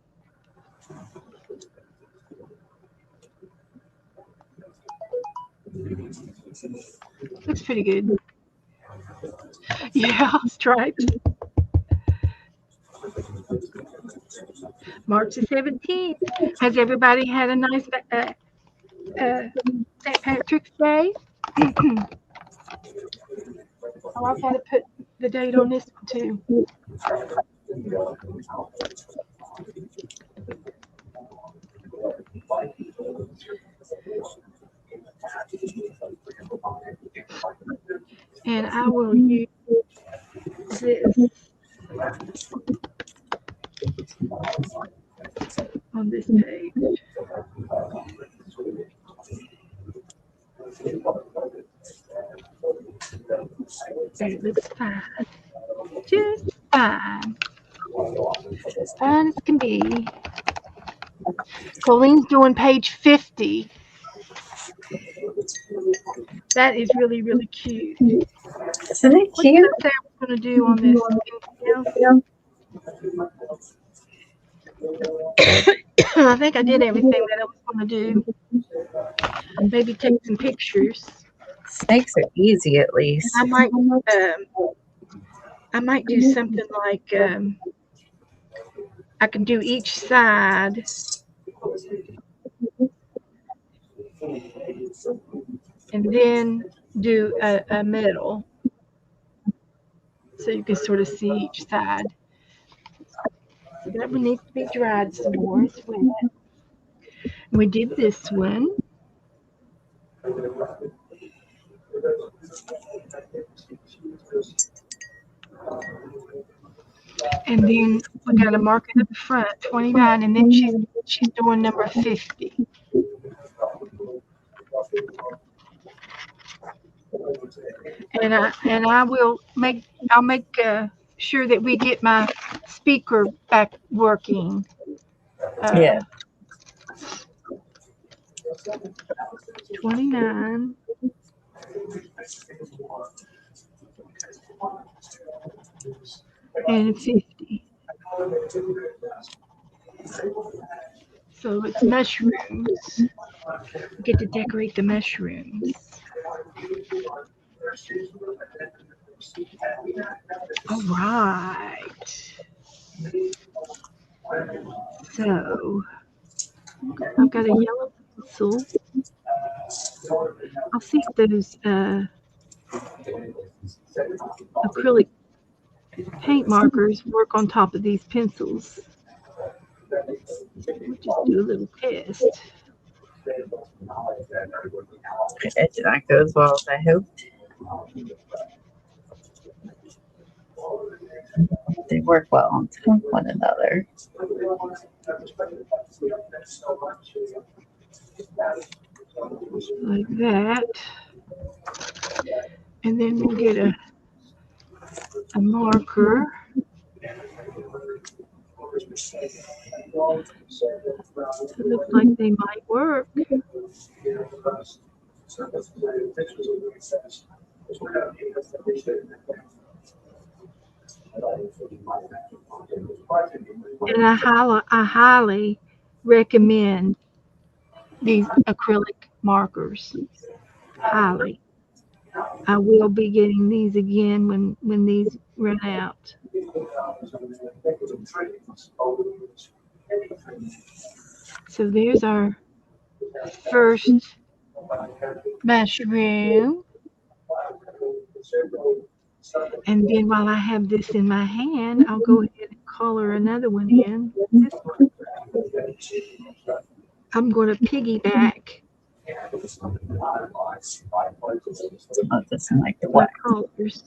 S1: Looks pretty good. Yeah, stripes. March the 17th. Has everybody had a nice St. Patrick's Day? Oh, I've got to put the date on this one too. And I will use this on this page. It looks fine. Just fine. As fine as can be. Colleen's doing page 50. That is really, really cute.
S2: Isn't it
S1: What
S2: cute?
S1: did I say I was going to do on this? I think I did everything that I was going to do. Maybe take some pictures.
S2: Snakes are easy, at least.
S1: I might do something like I can do each side. And then do a middle. So you can sort of see each side. That one needs to be dried some more. It's wet. We did this one. And then we got to mark it at the front, 29, and then she's doing number 50. And I'll make sure that we get my speaker back working.
S2: Yeah.
S1: 29. And 50. So it's mushrooms. We get to decorate the mushrooms. All right. So I've got a yellow pencil. I'll see if those acrylic paint markers work on top of these pencils. We'll just do a little test.
S2: It did not go as well as I hoped. They work well on top of one another.
S1: Like that. And then we'll get a marker. It looks like they might work. And I highly recommend these acrylic markers. Highly. I will be getting these again when these run out. So there's our first mushroom. And then while I have this in my hand, I'll go ahead and color another one in. This one. I'm going to piggyback
S2: Oh, it doesn't like the black.
S1: colors.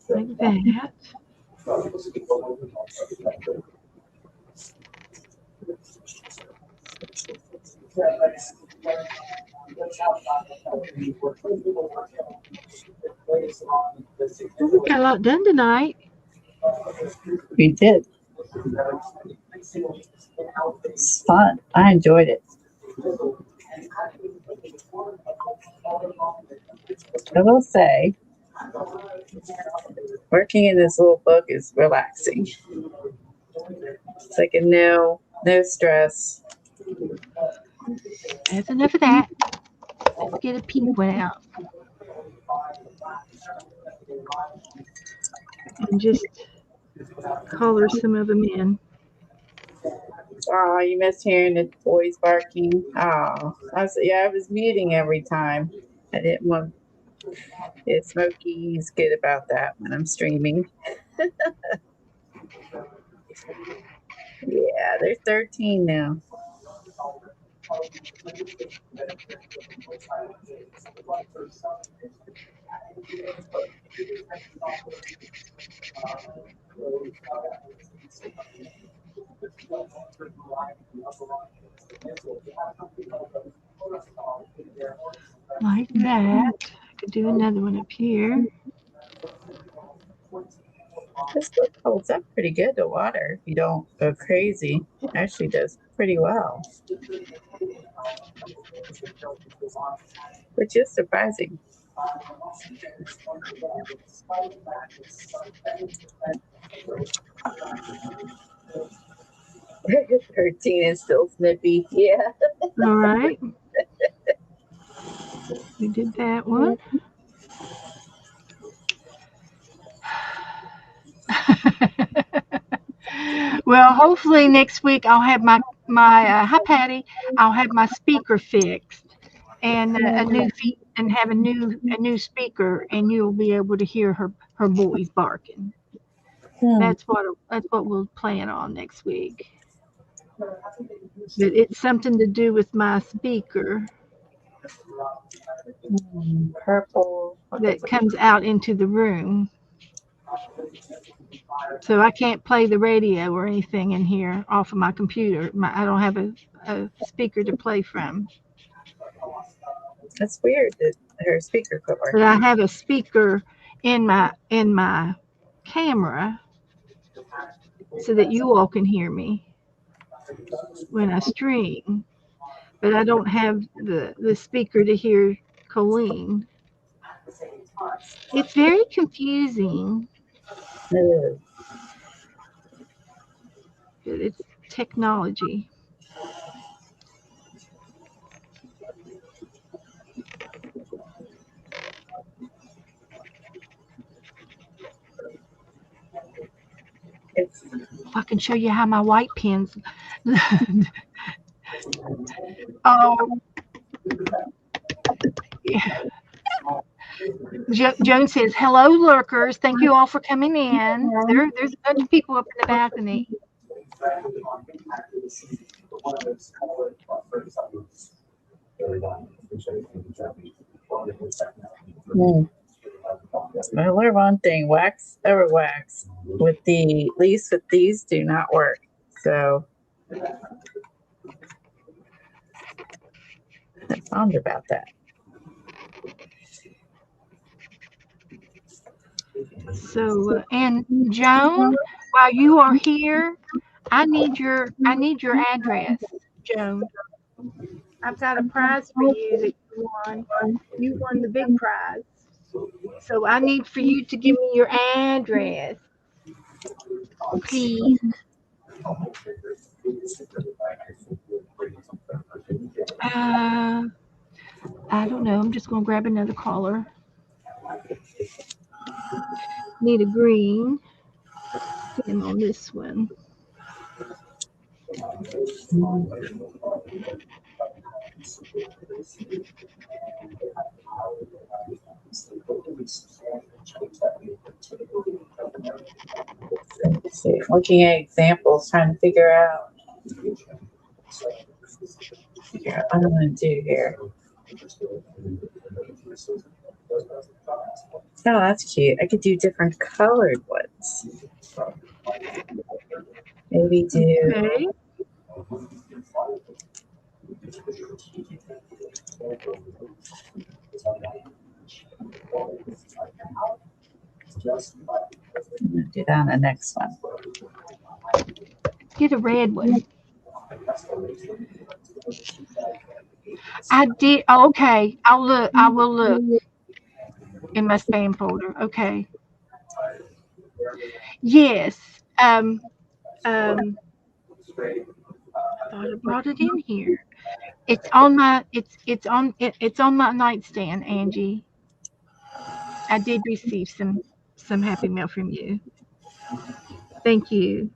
S1: Like that. We got a lot done tonight.
S2: We did. It's fun. I enjoyed it. I will say, working in this little book is relaxing. It's like a no stress.
S1: That's enough of that. Let's get a pink one out. And just color some of them in.
S2: Oh, you missed hearing the boys barking. Oh, I was muting every time. I didn't want. Yeah, Smokey's good about that when I'm streaming. Yeah, they're 13 now.
S1: Like that. I could do another one up here.
S2: This book holds up pretty good to water if you don't go crazy. It actually does pretty well, which is surprising. 13 is still snippy. Yeah.
S1: All right. We did that one. Well, hopefully next week I'll have my hi Patty. I'll have my speaker fixed and a new feet and have a new speaker, and you'll be able to hear her boys barking. That's what we'll plan on next week. But it's something to do with my speaker
S2: Purple.
S1: that comes out into the room. So I can't play the radio or anything in here off of my computer. I don't have a speaker to play from.
S2: That's weird that her speaker quit
S1: But
S2: working.
S1: I have a speaker in my camera so that you all can hear me when I stream. But I don't have the speaker to hear Colleen. It's very confusing.
S2: Ugh.
S1: But it's technology.
S2: It's
S1: If I can show you how my white pens. Oh, yeah. Joan says, "Hello, lurkers. Thank you all for coming in." There's a bunch of people up in the balcony.
S2: I learned one thing: wax over wax. With the at least with these, do not work. So I found about that.
S1: So, and Joan, while you are here, I need your address, Joan. I've got a prize for you that you won. You won the big prize. So I need for you to give me your address, please. I don't know. I'm just gonna grab another caller. Need a green. Get him on this one.
S2: Let's see, looking at examples, trying to figure out what I'm going to do here. Oh, that's cute. I could do different colored ones. Maybe do.
S1: Okay.
S2: Do that on the next one.
S1: Get a red one. I did. Okay. I'll look. I will look in my spam folder. Okay. Yes. I thought I brought it in here. It's on my. It's on my nightstand, Angie. I did receive some happy mail from you. Thank you.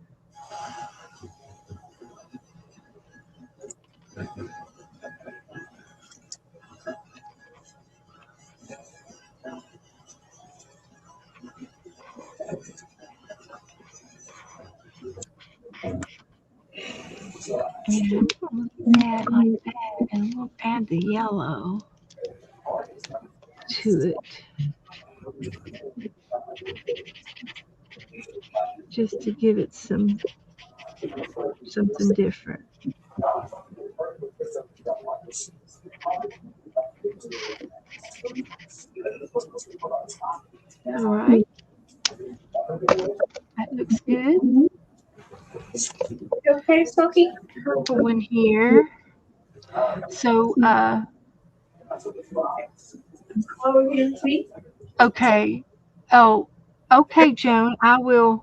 S1: And add like that, and we'll add the yellow to it, just to give it something different. All right, that looks good.
S2: Okay, Smokey?
S1: Purple one here. So, okay. Oh, okay, Joan. I will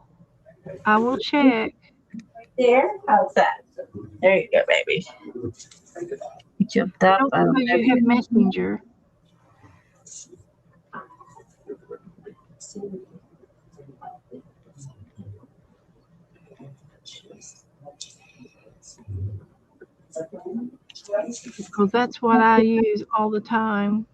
S1: check.
S2: There? How's that? There you go, baby. You jumped
S1: I
S2: up.
S1: don't suppose you have Messenger. Because that's what I use all the time.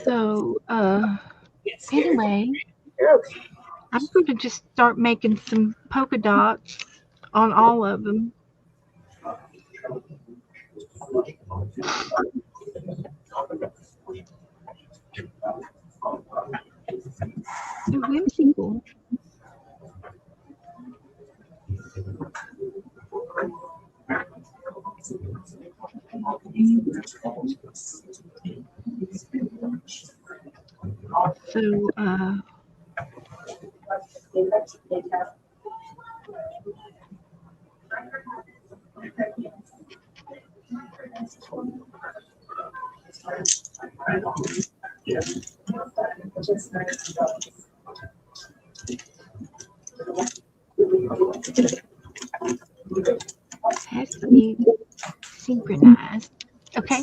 S1: So, anyway, I'm going to just start making some polka dots on all of them. They're whimsical. So, be synchronized. Okay.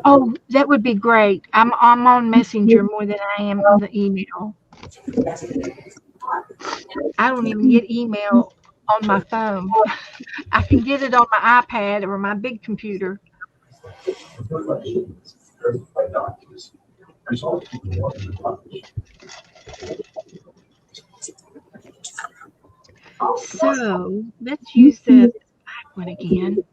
S1: Oh, that would be great. I'm on Messenger more than I am on the email. I don't even get email on my phone. I can get it on my iPad or my big computer. So let's use the black one again.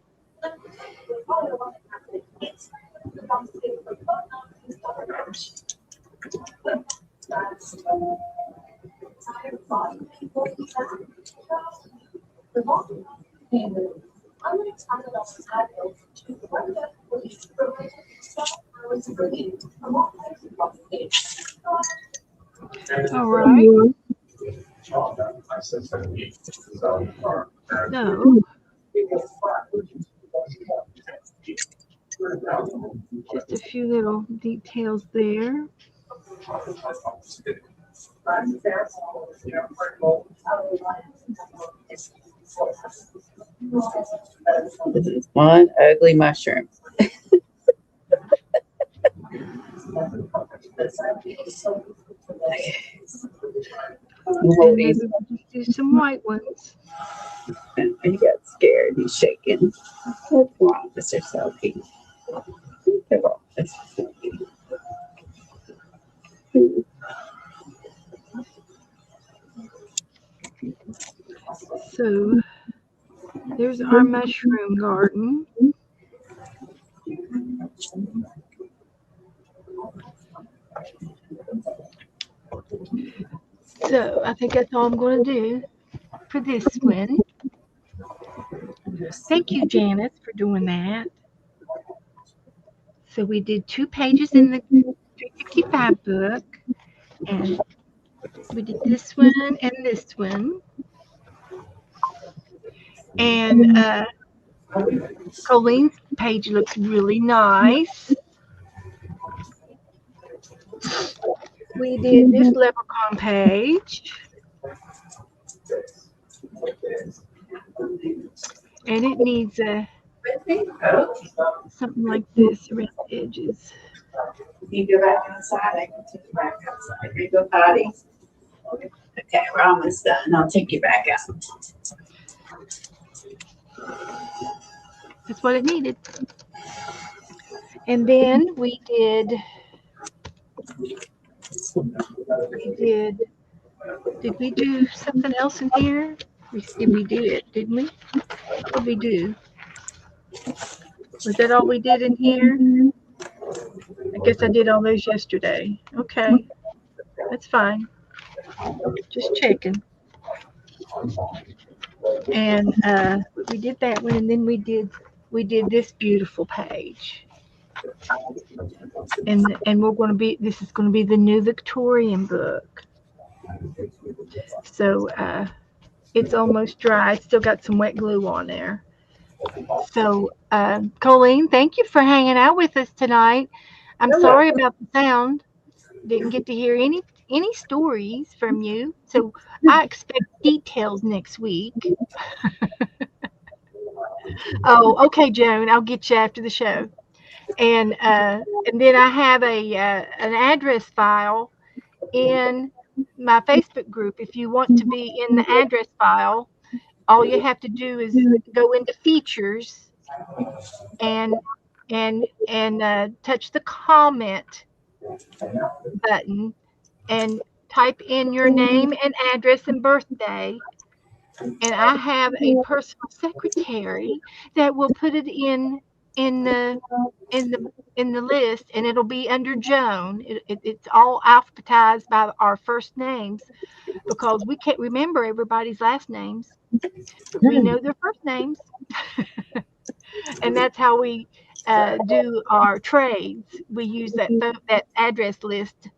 S1: All right. So just a few little details there.
S2: This is one ugly mushroom.
S1: And maybe we'll just do some white ones.
S2: He got scared. He's shaking. What's wrong, Mr. Selkie? Come on, Mr. Selkie.
S1: So there's our mushroom garden. So I think that's all I'm going to do for this one. Thank you, Janice, for doing that. So we did 2 pages in the 365 book, and we did this one and this one. And Colleen's page looks really nice. We did this leprechaun page. And it needs something like this around the edges.
S2: You go back outside. I can take you back outside. You go potty. Okay, we're almost done. I'll take you back out.
S1: That's what it needed. And then we did we do something else in here? We did, didn't we? What did we do? Was that all we did in here? I guess I did all those yesterday. Okay, that's fine. Just checking. And we did that one, and then we did this beautiful page. And this is going to be the new Victorian book. So it's almost dry. It's still got some wet glue on there. So Colleen, thank you for hanging out with us tonight. I'm sorry about the sound. Didn't get to hear any stories from you. So I expect details next week. Oh, okay, Joan. I'll get you after the show. And then I have an address file in my Facebook group. If you want to be in the address file, all you have to do is go into features and touch the comment button and type in your name and address and birthday. And I have a personal secretary that will put it in the list, and it'll be under Joan. It's all alphabetized by our first names because we can't remember everybody's last names, but we know their first names. And that's how we do our trades. We use that address list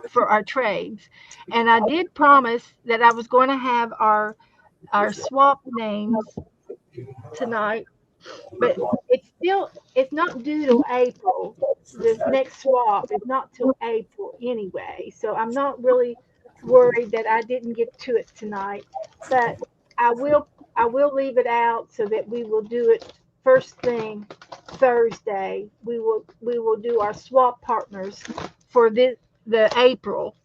S1: for our trades. And I did promise that I was going to have our swap names tonight, but it's not due till April. The next swap is not till April anyway, so I'm not really worried that I didn't get to it tonight, but I will I will leave it out so that we will do it first thing Thursday. We will do our swap partners for the April.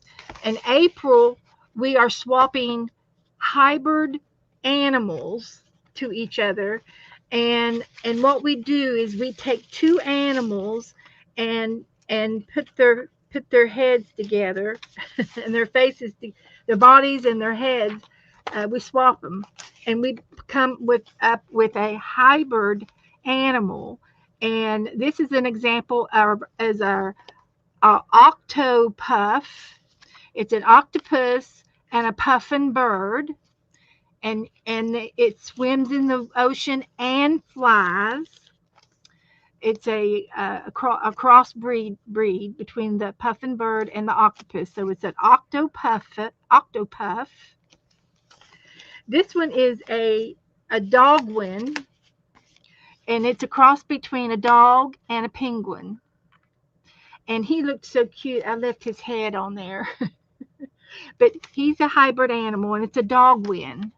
S1: In April, we are swapping hybrid animals to each other. And what we do is we take two animals and put their heads together and their faces, their bodies and their heads. We swap them, and we come up with a hybrid animal. And this is an example of as our octopuff. It's an octopus and a puffin bird, and it swims in the ocean and flies. It's a crossbreed between the puffin bird and the octopus. So it's an octopuff. This one is a dogwin, and it's a cross between a dog and a penguin. And he looked so cute. I left his head on there. But he's a hybrid animal, and it's a dogwin.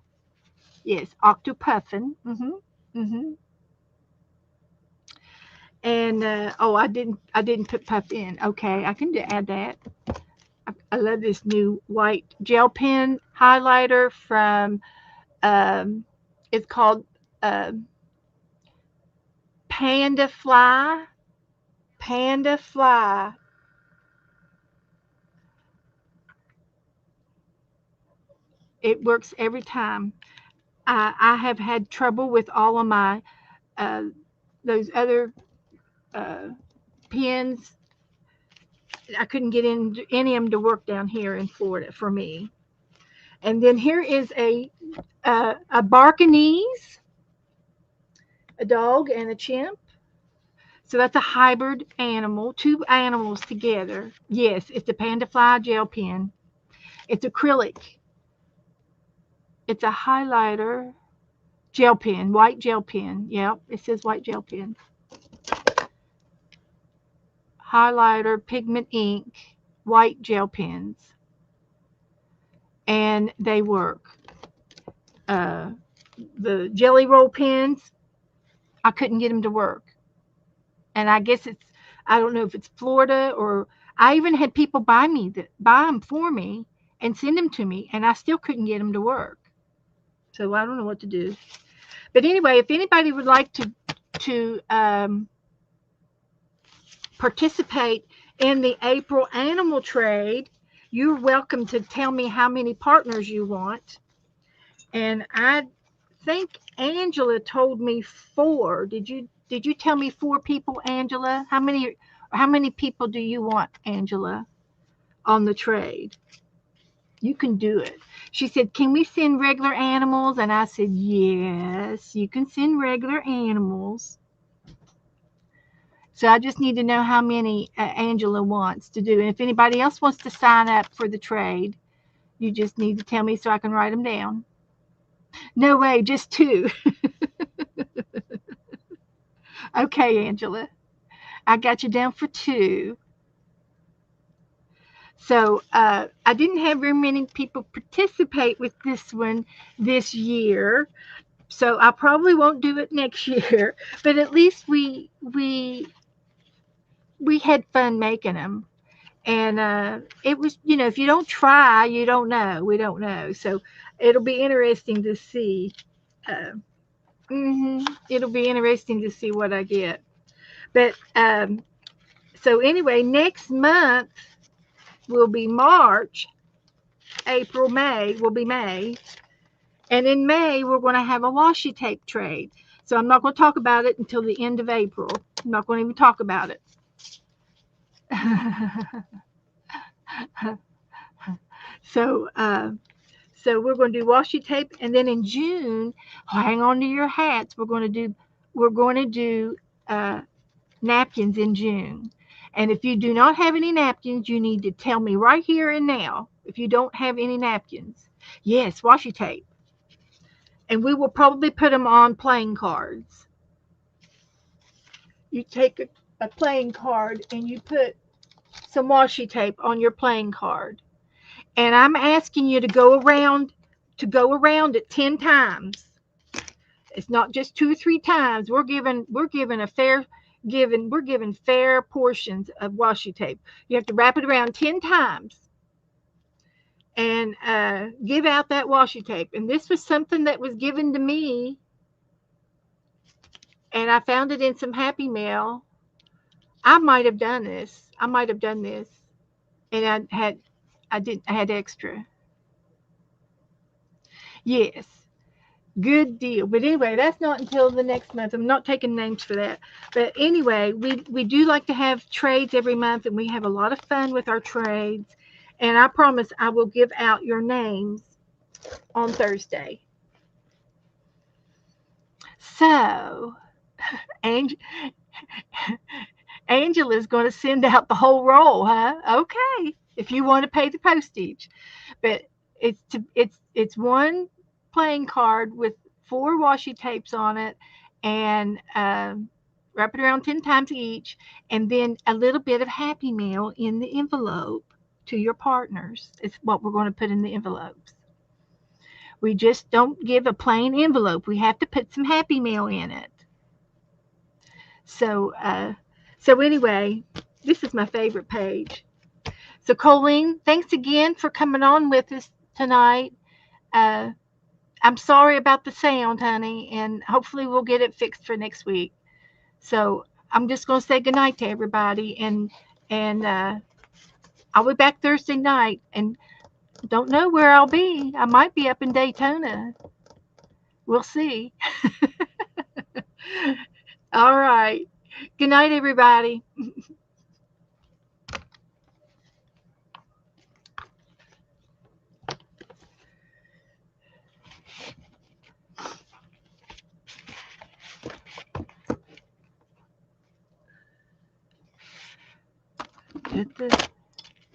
S1: Yes, octopuffin. And I didn't put puff in. Okay, I can add that. I love this new white gel pen highlighter from. It's called Panda Fly. Panda Fly. It works every time. I have had trouble with all of my those other pens. I couldn't get any of them to work down here in Florida for me. And then here is a Barkanese, a dog and a chimp. So that's a hybrid animal, two animals together. Yes, it's a Panda Fly gel pen. It's acrylic. It's a highlighter gel pen, white gel pen. Yep, it says white gel pen. Highlighter, pigment ink, white gel pens. And they work. The jelly roll pens, I couldn't get them to work. And I guess I don't know if it's Florida, or I even had people buy them for me and send them to me, and I still couldn't get them to work. So I don't know what to do. But anyway, if anybody would like to participate in the April animal trade, you're welcome to tell me how many partners you want. And I think Angela told me 4. Did you tell me 4 people, Angela? How many people do you want, Angela, on the trade? You can do it. She said, can we send regular animals? And I said, yes, you can send regular animals. So I just need to know how many Angela wants to do. And if anybody else wants to sign up for the trade, you just need to tell me so I can write them down. No way, just 2. Okay, Angela. I got you down for 2. So I didn't have very many people participate with this one this year. So I probably won't do it next year. But at least we had fun making them. And it was, if you don't try, you don't know. We don't know. So it'll be interesting to see. It'll be interesting to see what I get. But so anyway, next month will be March. April, May will be May. And in May, we're going to have a washi tape trade. So I'm not going to talk about it until the end of April. I'm not going to even talk about it. So we're going to do washi tape, and then in June, hang on to your hats. We're going to do napkins in June. And if you do not have any napkins, you need to tell me right here and now if you don't have any napkins. Yes, washi tape. And we will probably put them on playing cards. You take a playing card and you put some washi tape on your playing card. And I'm asking you to go around it 10 times. It's not just 2 or 3 times. We're given fair portions of washi tape. You have to wrap it around 10 times and give out that washi tape. And this was something that was given to me, and I found it in some Happy Mail. I might have done this. And I had extra. Yes. Good deal. But anyway, that's not until the next month. I'm not taking names for that. But anyway, we do like to have trades every month, and we have a lot of fun with our trades. And I promise I will give out your names on Thursday. So, Angela's going to send out the whole roll, huh? Okay, if you want to pay the postage. But it's one playing card with 4 washi tapes on it, and wrap it around 10 times each, and then a little bit of Happy Meal in the envelope to your partners. It's what we're going to put in the envelopes. We just don't give a plain envelope. We have to put some Happy Meal in it. So anyway, this is my favorite page. So Colleen, thanks again for coming on with us tonight. I'm sorry about the sound, honey, and hopefully we'll get it fixed for next week. So I'm just going to say goodnight to everybody, and I'll be back Thursday night, and don't know where I'll be. I might be up in Daytona. We'll see. All right. Good night, everybody.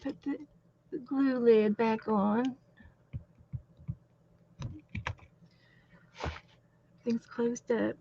S1: Put the glue lid back on. Things closed up.